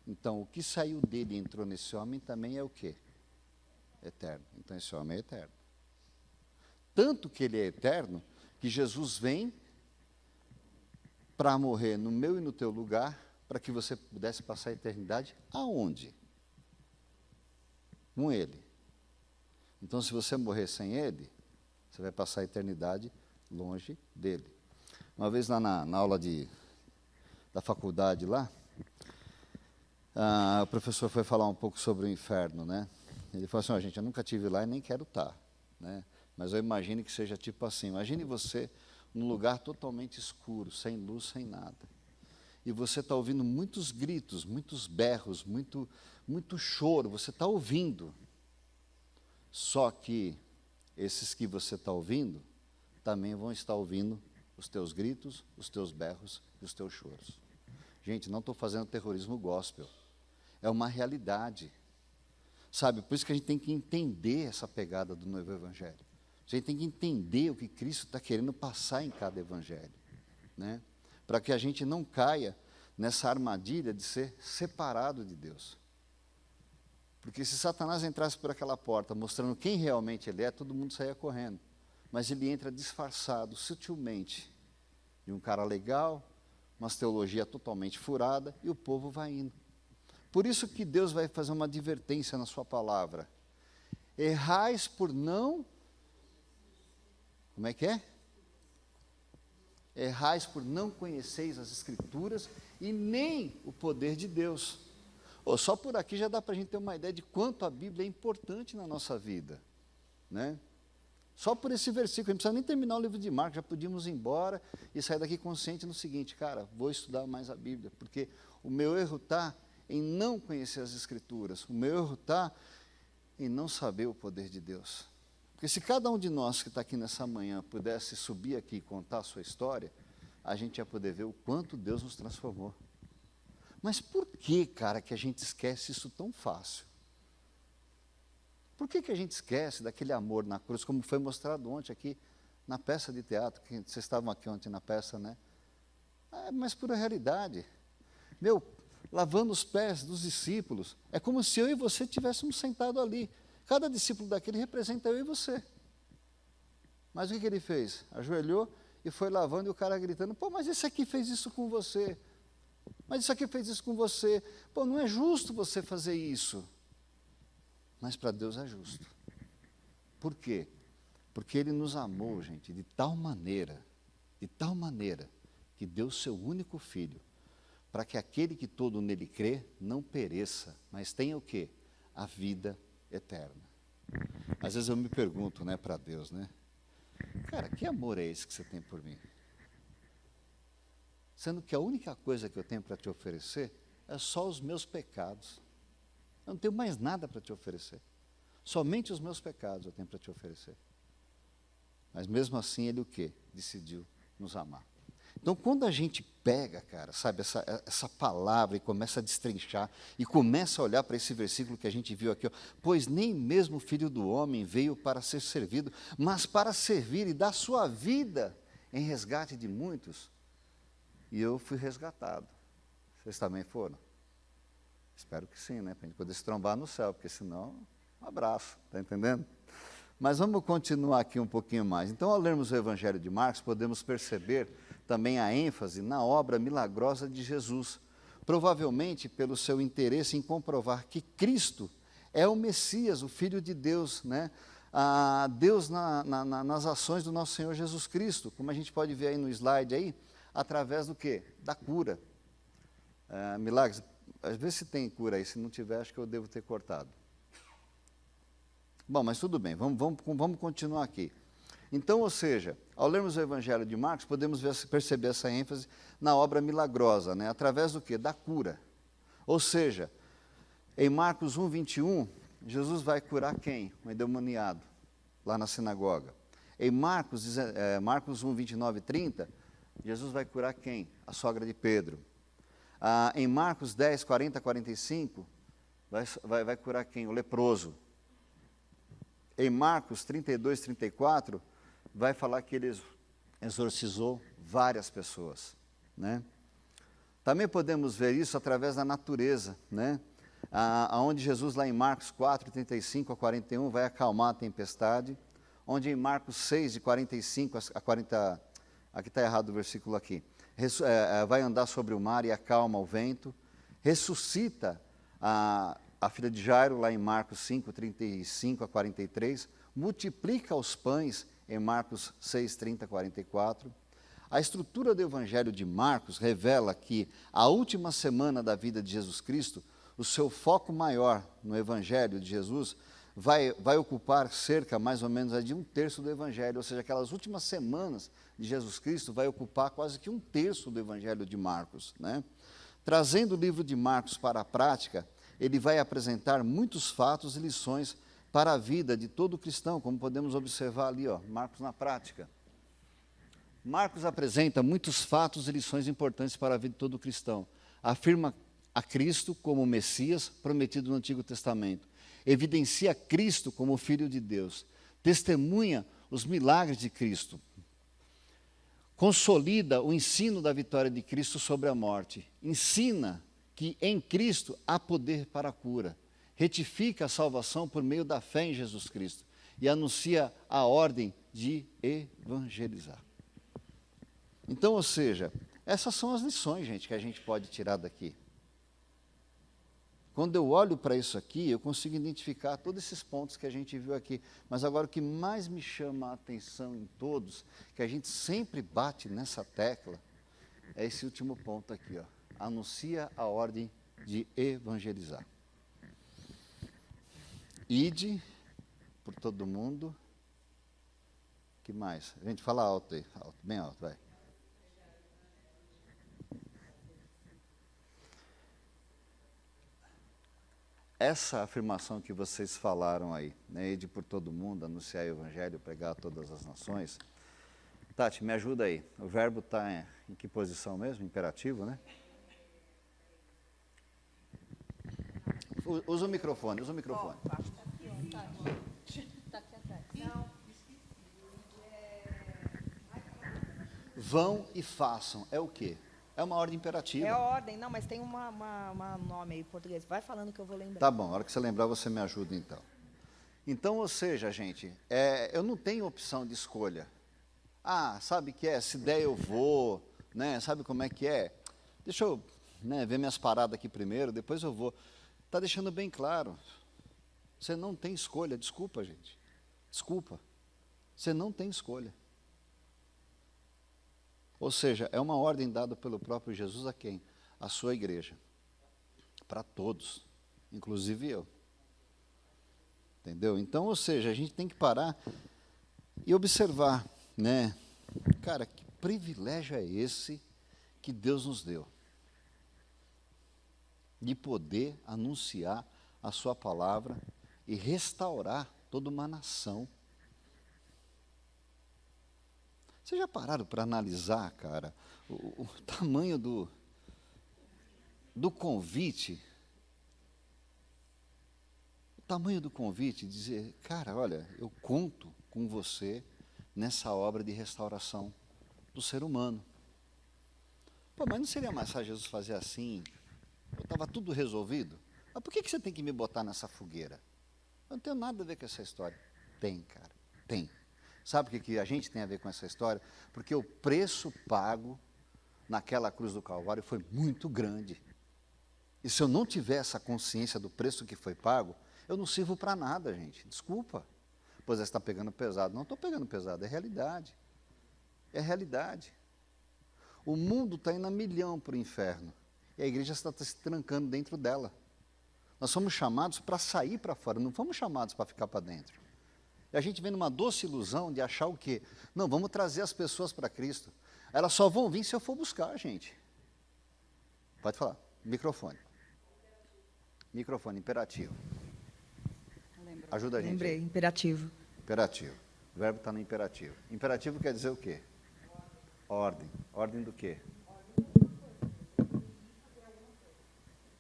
Então, o que saiu dele e entrou nesse homem também é o quê? Eterno. Então, esse homem é eterno. Tanto que ele é eterno, que Jesus vem para morrer no meu e no teu lugar, para que você pudesse passar a eternidade aonde? Com ele. Então, se você morrer sem ele, você vai passar a eternidade longe dele. Uma vez lá na aula da faculdade lá, o professor foi falar um pouco sobre o inferno, né? Ele falou assim, gente, eu nunca estive lá e nem quero estar, né? Mas eu imagino que seja tipo assim, imagine você num lugar totalmente escuro, sem luz, sem nada. E você está ouvindo muitos gritos, muitos berros, muito choro, você está ouvindo. Só que esses que você está ouvindo, também vão estar ouvindo os teus gritos, os teus berros e os teus choros. Gente, não estou fazendo terrorismo gospel. É uma realidade. Sabe, por isso que a gente tem que entender essa pegada do novo evangelho. A gente tem que entender o que Cristo está querendo passar em cada evangelho, né? Para que a gente não caia nessa armadilha de ser separado de Deus. Porque se Satanás entrasse por aquela porta mostrando quem realmente ele é, todo mundo saía correndo. Mas ele entra disfarçado, sutilmente, de um cara legal, umas teologia totalmente furada, e o povo vai indo. Por isso que Deus vai fazer uma advertência na sua palavra. Errais por não... Como é que é? Errais por não conheceis as Escrituras e nem o poder de Deus. Só por aqui já dá para a gente ter uma ideia de quanto a Bíblia é importante na nossa vida, né? Só por esse versículo, a gente não precisa nem terminar o livro de Marcos, já podíamos ir embora e sair daqui consciente no seguinte, cara, vou estudar mais a Bíblia, porque o meu erro está em não conhecer as Escrituras, o meu erro está em não saber o poder de Deus. Porque se cada um de nós que está aqui nessa manhã pudesse subir aqui e contar a sua história, a gente ia poder ver o quanto Deus nos transformou. Mas por que, cara, que a gente esquece isso tão fácil? Por que a gente esquece daquele amor na cruz, como foi mostrado ontem aqui na peça de teatro, que vocês estavam aqui ontem na peça, né? Mas pura realidade. Lavando os pés dos discípulos, é como se eu e você estivéssemos sentados ali. Cada discípulo daquele representa eu e você. Mas o que ele fez? Ajoelhou e foi lavando, e o cara gritando, mas esse aqui fez isso com você. Mas isso aqui fez isso com você. Não é justo você fazer isso. Mas para Deus é justo. Por quê? Porque Ele nos amou, gente, de tal maneira, que deu seu único Filho, para que aquele que todo nele crê não pereça, mas tenha o quê? A vida eterna. Às vezes eu me pergunto, né, para Deus, né? Cara, que amor é esse que você tem por mim? Sendo que a única coisa que eu tenho para te oferecer é só os meus pecados. Eu não tenho mais nada para te oferecer. Somente os meus pecados eu tenho para te oferecer. Mas mesmo assim, Ele o quê? Decidiu nos amar. Então, quando a gente pega, cara, sabe, essa palavra e começa a destrinchar, e começa a olhar para esse versículo que a gente viu aqui, pois nem mesmo o Filho do Homem veio para ser servido, mas para servir e dar sua vida em resgate de muitos. E eu fui resgatado. Vocês também foram? Espero que sim, né? Para a gente poder se trombar no céu, porque senão, um abraço, está entendendo? Mas vamos continuar aqui um pouquinho mais. Então, ao lermos o Evangelho de Marcos, podemos perceber também a ênfase na obra milagrosa de Jesus, provavelmente pelo seu interesse em comprovar que Cristo é o Messias, o Filho de Deus, né? Deus nas ações do nosso Senhor Jesus Cristo, como a gente pode ver aí no slide aí, através do quê? Da cura. Milagres, às vezes se tem cura aí, se não tiver, acho que eu devo ter cortado. Bom, mas tudo bem, vamos continuar aqui. Então, ou seja, ao lermos o Evangelho de Marcos, podemos perceber essa ênfase na obra milagrosa, né? Através do quê? Da cura. Ou seja, em Marcos 1, 21, Jesus vai curar quem? Um endemoniado, lá na sinagoga. Em Marcos 1, 29 e 30, Jesus vai curar quem? A sogra de Pedro. Em Marcos 10, 40 a 45, vai curar quem? O leproso. Em Marcos 32, 34, vai falar que ele exorcizou várias pessoas, né? Também podemos ver isso através da natureza, né? Onde Jesus, lá em Marcos 4, 35 a 41, vai acalmar a tempestade, onde em Marcos 6, de 45 a 40, aqui está errado o versículo aqui, vai andar sobre o mar e acalma o vento, ressuscita a filha de Jairo, lá em Marcos 5, 35 a 43, multiplica os pães, em Marcos 6, 30 a 44. A estrutura do Evangelho de Marcos revela que a última semana da vida de Jesus Cristo, o seu foco maior no Evangelho de Jesus, vai ocupar cerca, mais ou menos, de 1/3 do Evangelho, ou seja, aquelas últimas semanas de Jesus Cristo vai ocupar quase que 1/3 do Evangelho de Marcos, né? Trazendo o livro de Marcos para a prática, ele vai apresentar muitos fatos e lições para a vida de todo cristão, como podemos observar ali, ó, Marcos na prática. Marcos apresenta muitos fatos e lições importantes para a vida de todo cristão. Afirma a Cristo como Messias prometido no Antigo Testamento. Evidencia Cristo como Filho de Deus. Testemunha os milagres de Cristo. Consolida o ensino da vitória de Cristo sobre a morte. Ensina que em Cristo há poder para a cura. Retifica a salvação por meio da fé em Jesus Cristo. E anuncia a ordem de evangelizar. Então, ou seja, essas são as lições, gente, que a gente pode tirar daqui. Quando eu olho para isso aqui, eu consigo identificar todos esses pontos que a gente viu aqui. Mas agora o que mais me chama a atenção em todos, que a gente sempre bate nessa tecla, é esse último ponto aqui, ó. Anuncia a ordem de evangelizar. Ide por todo mundo. Que mais? A gente fala alto aí, alto, bem alto, vai. Essa afirmação que vocês falaram aí, né, ide por todo mundo, anunciar o evangelho, pregar a todas as nações. Tati, me ajuda aí. O verbo está em que posição mesmo? Imperativo, né? Usa o microfone, usa o microfone. Vão e façam. É o quê? É uma ordem imperativa. É a ordem, não, mas tem um nome aí em português. Vai falando que eu vou lembrar. Tá bom, a hora que você lembrar, você me ajuda então. Então, ou seja, gente, eu não tenho opção de escolha. Sabe o que é? Se der eu vou, né? Sabe como é que é? Deixa eu ver minhas paradas aqui primeiro, depois eu vou. Está deixando bem claro. Você não tem escolha, desculpa, gente. Desculpa. Você não tem escolha. Ou seja, é uma ordem dada pelo próprio Jesus a quem? A sua igreja. Para todos, inclusive eu. Entendeu? Então, ou seja, a gente tem que parar e observar, né? Cara, que privilégio é esse que Deus nos deu? De poder anunciar a sua palavra e restaurar toda uma nação. Vocês já pararam para analisar, cara, o tamanho do convite? O tamanho do convite, dizer, cara, olha, eu conto com você nessa obra de restauração do ser humano. Pô, mas não seria mais fácil Jesus fazer assim? Estava tudo resolvido? Mas por que você tem que me botar nessa fogueira? Eu não tenho nada a ver com essa história. Tem, cara, tem. Sabe o que a gente tem a ver com essa história? Porque o preço pago naquela cruz do Calvário foi muito grande. E se eu não tiver essa consciência do preço que foi pago, eu não sirvo para nada, gente. Desculpa. Pois você está pegando pesado. Não estou pegando pesado, é realidade. É realidade. O mundo está indo a milhão para o inferno. E a igreja está se trancando dentro dela. Nós somos chamados para sair para fora, não fomos chamados para ficar para dentro. E a gente vem numa doce ilusão de achar o quê? Não, vamos trazer as pessoas para Cristo. Elas só vão vir se eu for buscar, gente. Pode falar. Microfone. Microfone, imperativo. Ajuda a gente. Lembrei, imperativo. Imperativo. O verbo está no imperativo. Imperativo quer dizer o quê? Ordem. Ordem do quê?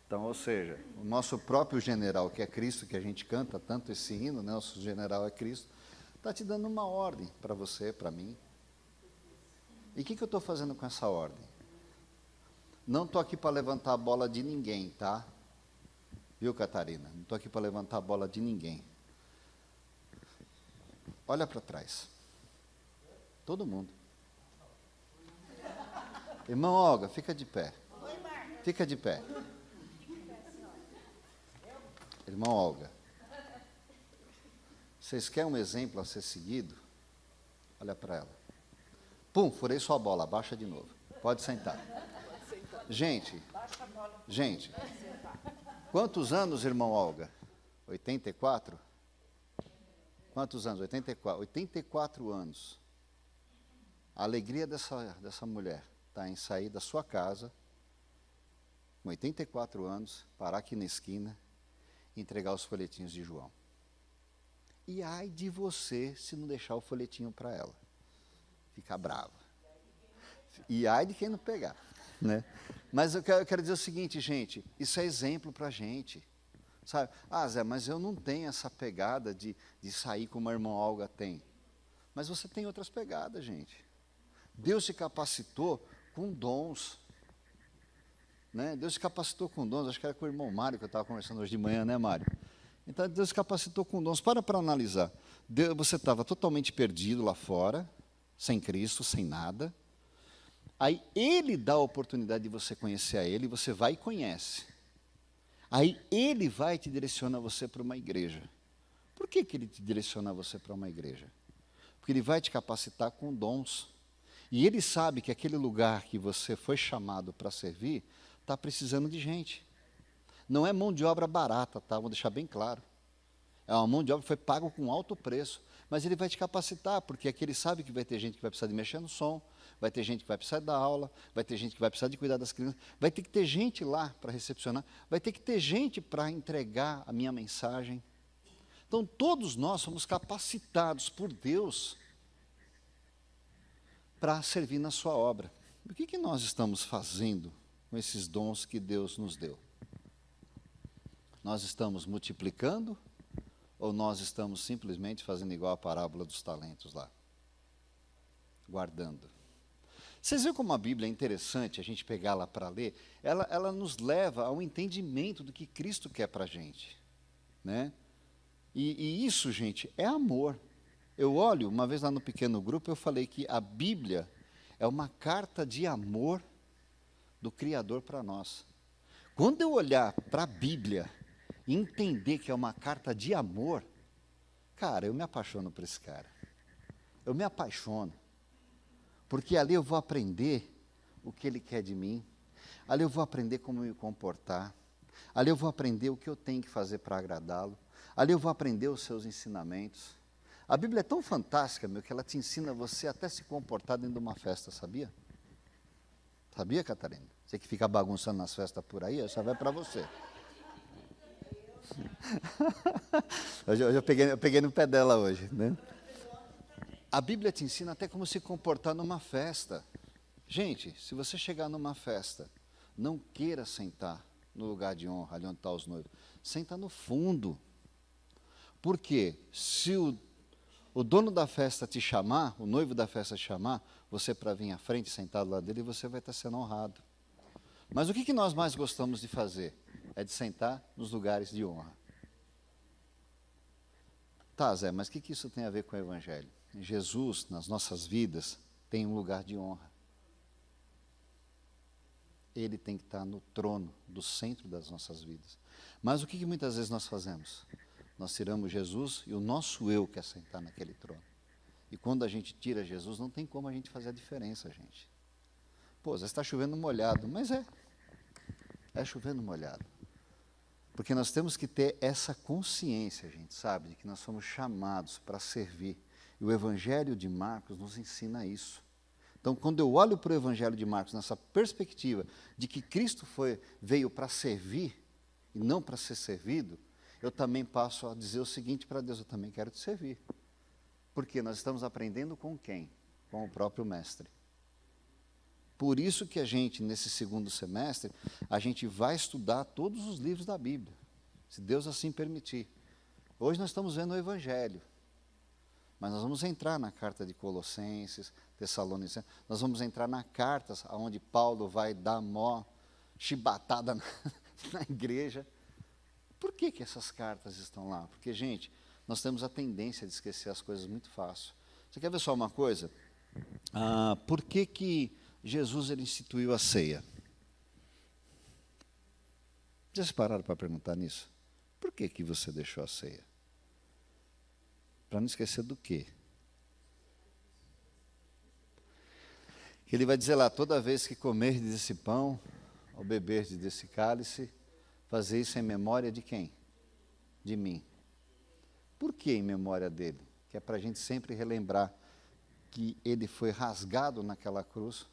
Então, ou seja, o nosso próprio general, que é Cristo, que a gente canta tanto esse hino, né? Nosso general é Cristo, está te dando uma ordem para você, para mim. E o que eu estou fazendo com essa ordem? Não estou aqui para levantar a bola de ninguém, tá? Viu, Catarina? Não estou aqui para levantar a bola de ninguém. Olha para trás. Todo mundo. Irmão Olga, fica de pé. Fica de pé. Irmão Olga. Vocês querem um exemplo a ser seguido? Olha para ela. Pum, furei sua bola, abaixa de novo. Pode sentar. Gente, quantos anos, irmão Olga? 84? Quantos anos? 84. 84 anos. A alegria dessa mulher está em sair da sua casa, com 84 anos, parar aqui na esquina e entregar os folhetinhos de João. E ai de você se não deixar o folhetinho para ela. Fica brava. E ai de quem não pegar. Né? Mas eu quero dizer o seguinte, gente, isso é exemplo para a gente. Sabe? Ah, Zé, mas eu não tenho essa pegada de sair como a irmã Olga tem. Mas você tem outras pegadas, gente. Deus te capacitou com dons. Né? Deus te capacitou com dons, acho que era com o irmão Mário que eu estava conversando hoje de manhã, né, Mário? Então, Deus te capacitou com dons. Para analisar. Você estava totalmente perdido lá fora, sem Cristo, sem nada. Aí Ele dá a oportunidade de você conhecer a Ele, e você vai e conhece. Aí Ele vai e te direciona você para uma igreja. Por que Ele te direciona você para uma igreja? Porque Ele vai te capacitar com dons. E Ele sabe que aquele lugar que você foi chamado para servir, está precisando de gente. Não é mão de obra barata, tá? Vou deixar bem claro. É uma mão de obra que foi paga com alto preço. Mas Ele vai te capacitar, porque aqui Ele sabe que vai ter gente que vai precisar de mexer no som, vai ter gente que vai precisar dar aula, vai ter gente que vai precisar de cuidar das crianças, vai ter que ter gente lá para recepcionar, vai ter que ter gente para entregar a minha mensagem. Então, todos nós somos capacitados por Deus para servir na sua obra. O que nós estamos fazendo com esses dons que Deus nos deu? Nós estamos multiplicando ou nós estamos simplesmente fazendo igual a parábola dos talentos lá? Guardando. Vocês veem como a Bíblia é interessante a gente pegar lá para ler? Ela nos leva ao entendimento do que Cristo quer para a gente. Né? E isso, gente, é amor. Eu olho, uma vez lá no pequeno grupo, eu falei que a Bíblia é uma carta de amor do Criador para nós. Quando eu olhar para a Bíblia e entender que é uma carta de amor, cara, eu me apaixono por esse cara. Eu me apaixono. Porque ali eu vou aprender o que Ele quer de mim. Ali eu vou aprender como me comportar. Ali eu vou aprender o que eu tenho que fazer para agradá-lo. Ali eu vou aprender os seus ensinamentos. A Bíblia é tão fantástica, meu, que ela te ensina você até se comportar dentro de uma festa, sabia? Sabia, Catarina? Você que fica bagunçando nas festas por aí, essa vai para você. Hoje eu peguei no pé dela hoje, né? A Bíblia te ensina até como se comportar numa festa. Gente, se você chegar numa festa, não queira sentar no lugar de honra, ali onde estão os noivos. Senta no fundo. Porque se o dono da festa te chamar, o noivo da festa te chamar, você para vir à frente, sentado lá dele, você vai estar sendo honrado. Mas o que nós mais gostamos de fazer? É de sentar nos lugares de honra. Tá, Zé, mas o que isso tem a ver com o Evangelho? Jesus, nas nossas vidas, tem um lugar de honra. Ele tem que estar no trono, do centro das nossas vidas. Mas o que muitas vezes nós fazemos? Nós tiramos Jesus e o nosso eu quer sentar naquele trono. E quando a gente tira Jesus, não tem como a gente fazer a diferença, gente. Pô, Zé, está chovendo molhado, mas é chovendo molhado. Porque nós temos que ter essa consciência, gente, sabe, de que nós somos chamados para servir. E o Evangelho de Marcos nos ensina isso. Então, quando eu olho para o Evangelho de Marcos nessa perspectiva de que Cristo veio para servir e não para ser servido, eu também passo a dizer o seguinte para Deus: eu também quero te servir. Porque nós estamos aprendendo com quem? Com o próprio mestre. Por isso que a gente, nesse segundo semestre, a gente vai estudar todos os livros da Bíblia, se Deus assim permitir. Hoje nós estamos vendo o Evangelho, mas nós vamos entrar na carta de Colossenses, Tessalonicenses, nós vamos entrar na carta onde Paulo vai dar mó chibatada na igreja. Por que essas cartas estão lá? Porque, gente, nós temos a tendência de esquecer as coisas muito fácil. Você quer ver só uma coisa? Por que Jesus ele instituiu a ceia? Já se pararam para perguntar nisso? Por que você deixou a ceia? Para não esquecer do quê? Ele vai dizer lá, toda vez que comerdes desse pão, ou beberdes desse cálice, fazer isso em memória de quem? De mim. Por que em memória dele? Que é para a gente sempre relembrar que ele foi rasgado naquela cruz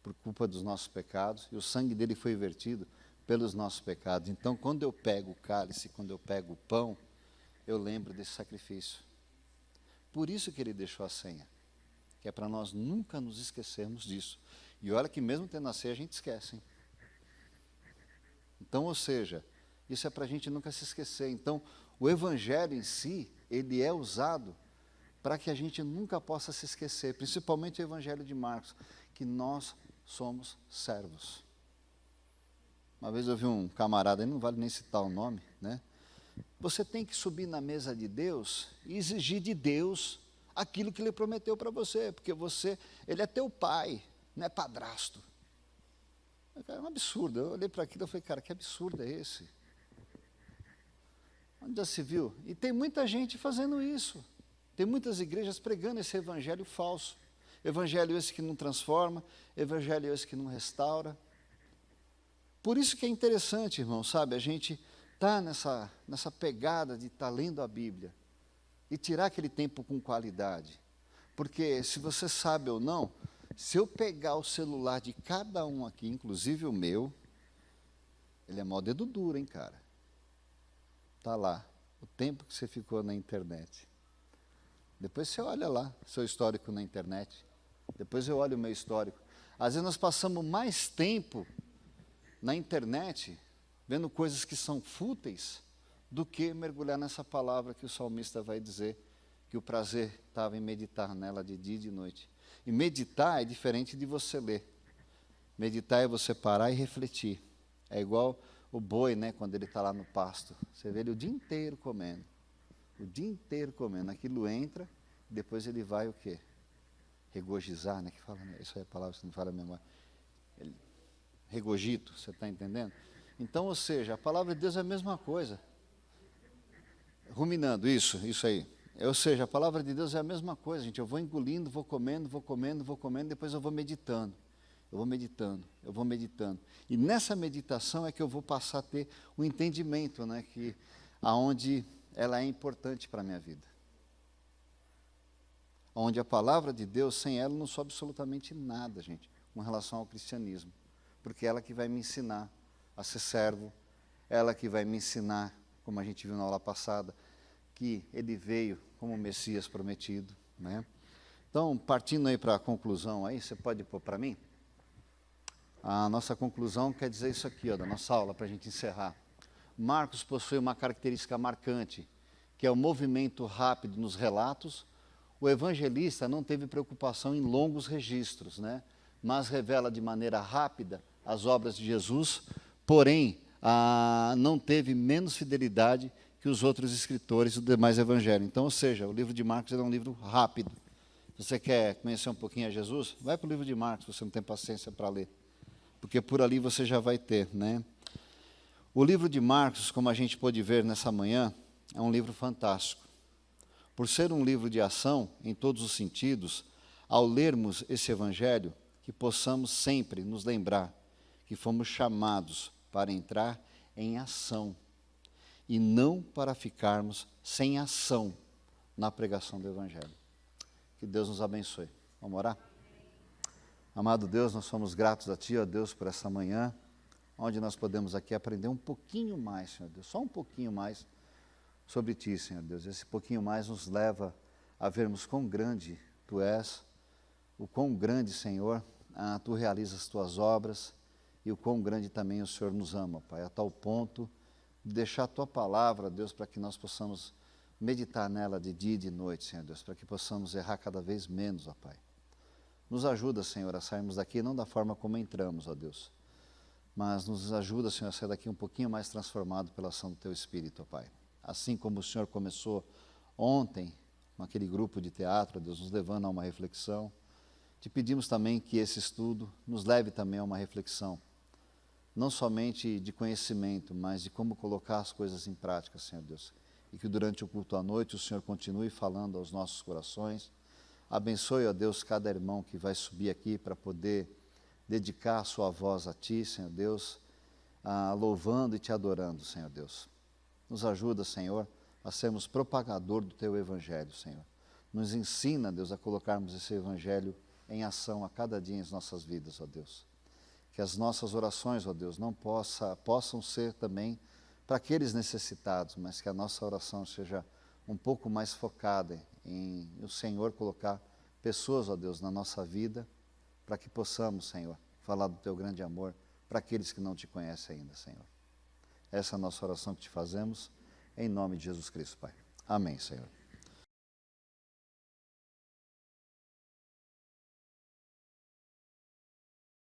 por culpa dos nossos pecados, e o sangue dele foi vertido pelos nossos pecados. Então, quando eu pego o cálice, quando eu pego o pão, eu lembro desse sacrifício. Por isso que ele deixou a senha, que é para nós nunca nos esquecermos disso. E olha que mesmo tendo a ceia, a gente esquece, hein? Então, ou seja, isso é para a gente nunca se esquecer. Então, o Evangelho em si, ele é usado para que a gente nunca possa se esquecer, principalmente o Evangelho de Marcos, que nós somos servos. Uma vez eu vi um camarada, não vale nem citar o nome, né? Você tem que subir na mesa de Deus e exigir de Deus aquilo que Ele prometeu para você, porque Ele é teu pai, não é padrasto. É um absurdo. Eu olhei para aquilo e falei, cara, que absurdo é esse? Onde já se viu? E tem muita gente fazendo isso. Tem muitas igrejas pregando esse evangelho falso. Evangelho esse que não transforma, evangelho esse que não restaura. Por isso que é interessante, irmão, sabe? A gente está nessa pegada de estar lendo a Bíblia e tirar aquele tempo com qualidade. Porque se você sabe ou não, se eu pegar o celular de cada um aqui, inclusive o meu, ele é mó dedo duro, hein, cara? Está lá, o tempo que você ficou na internet. Depois você olha lá, seu histórico na internet. Depois eu olho o meu histórico. Às vezes nós passamos mais tempo na internet, vendo coisas que são fúteis, do que mergulhar nessa palavra que o salmista vai dizer, que o prazer estava em meditar nela de dia e de noite. E meditar é diferente de você ler. Meditar é você parar e refletir. É igual o boi, né, quando ele está lá no pasto. Você vê ele o dia inteiro comendo. O dia inteiro comendo. Aquilo entra, depois ele vai o quê? Regozijar, né? Que fala, isso aí é a palavra que não fala a memória. Regogito, você está entendendo? Então, ou seja, a palavra de Deus é a mesma coisa. Ruminando, isso aí. Ou seja, a palavra de Deus é a mesma coisa, gente. Eu vou engolindo, vou comendo, depois eu vou meditando. Eu vou meditando, eu vou meditando. E nessa meditação é que eu vou passar a ter o entendimento, né, que aonde ela é importante para a minha vida. Onde a palavra de Deus, sem ela, não sou absolutamente nada, gente, com relação ao cristianismo. Porque ela que vai me ensinar a ser servo, ela que vai me ensinar, como a gente viu na aula passada, que ele veio como Messias prometido, né? Então, partindo aí para a conclusão aí, você pode pôr para mim? A nossa conclusão quer dizer isso aqui, ó, da nossa aula, para a gente encerrar. Marcos possui uma característica marcante, que é o movimento rápido nos relatos. O evangelista não teve preocupação em longos registros, né? Mas revela de maneira rápida as obras de Jesus, porém, não teve menos fidelidade que os outros escritores dos demais evangelhos. Então, ou seja, o livro de Marcos é um livro rápido. Se você quer conhecer um pouquinho a Jesus, vai para o livro de Marcos, se você não tem paciência para ler. Porque por ali você já vai ter, né? O livro de Marcos, como a gente pôde ver nessa manhã, é um livro fantástico. Por ser um livro de ação, em todos os sentidos, ao lermos esse evangelho, que possamos sempre nos lembrar que fomos chamados para entrar em ação, e não para ficarmos sem ação na pregação do evangelho. Que Deus nos abençoe. Vamos orar? Amado Deus, nós somos gratos a Ti, ó Deus, por essa manhã, onde nós podemos aqui aprender um pouquinho mais, Senhor Deus, só um pouquinho mais sobre Ti, Senhor Deus. Esse pouquinho mais nos leva a vermos quão grande Tu és, o quão grande, Senhor, Tu realizas as Tuas obras e o quão grande também o Senhor nos ama, Pai, a tal ponto de deixar a Tua palavra, Deus, para que nós possamos meditar nela de dia e de noite, Senhor Deus, para que possamos errar cada vez menos, ó Pai. Nos ajuda, Senhor, a sairmos daqui não da forma como entramos, ó Deus, mas nos ajuda, Senhor, a sair daqui um pouquinho mais transformado pela ação do Teu Espírito, ó Pai. Assim como o Senhor começou ontem, com aquele grupo de teatro, ó Deus, nos levando a uma reflexão, te pedimos também que esse estudo nos leve também a uma reflexão, não somente de conhecimento, mas de como colocar as coisas em prática, Senhor Deus. E que durante o culto à noite o Senhor continue falando aos nossos corações. Abençoe, ó Deus, cada irmão que vai subir aqui para poder dedicar a sua voz a Ti, Senhor Deus, louvando e Te adorando, Senhor Deus. Nos ajuda, Senhor, a sermos propagador do Teu Evangelho, Senhor. Nos ensina, Deus, a colocarmos esse Evangelho em ação a cada dia em nossas vidas, ó Deus. Que as nossas orações, ó Deus, não possam ser também para aqueles necessitados, mas que a nossa oração seja um pouco mais focada em o Senhor colocar pessoas, ó Deus, na nossa vida, para que possamos, Senhor, falar do Teu grande amor para aqueles que não Te conhecem ainda, Senhor. Essa é a nossa oração que Te fazemos, em nome de Jesus Cristo, Pai. Amém, Senhor.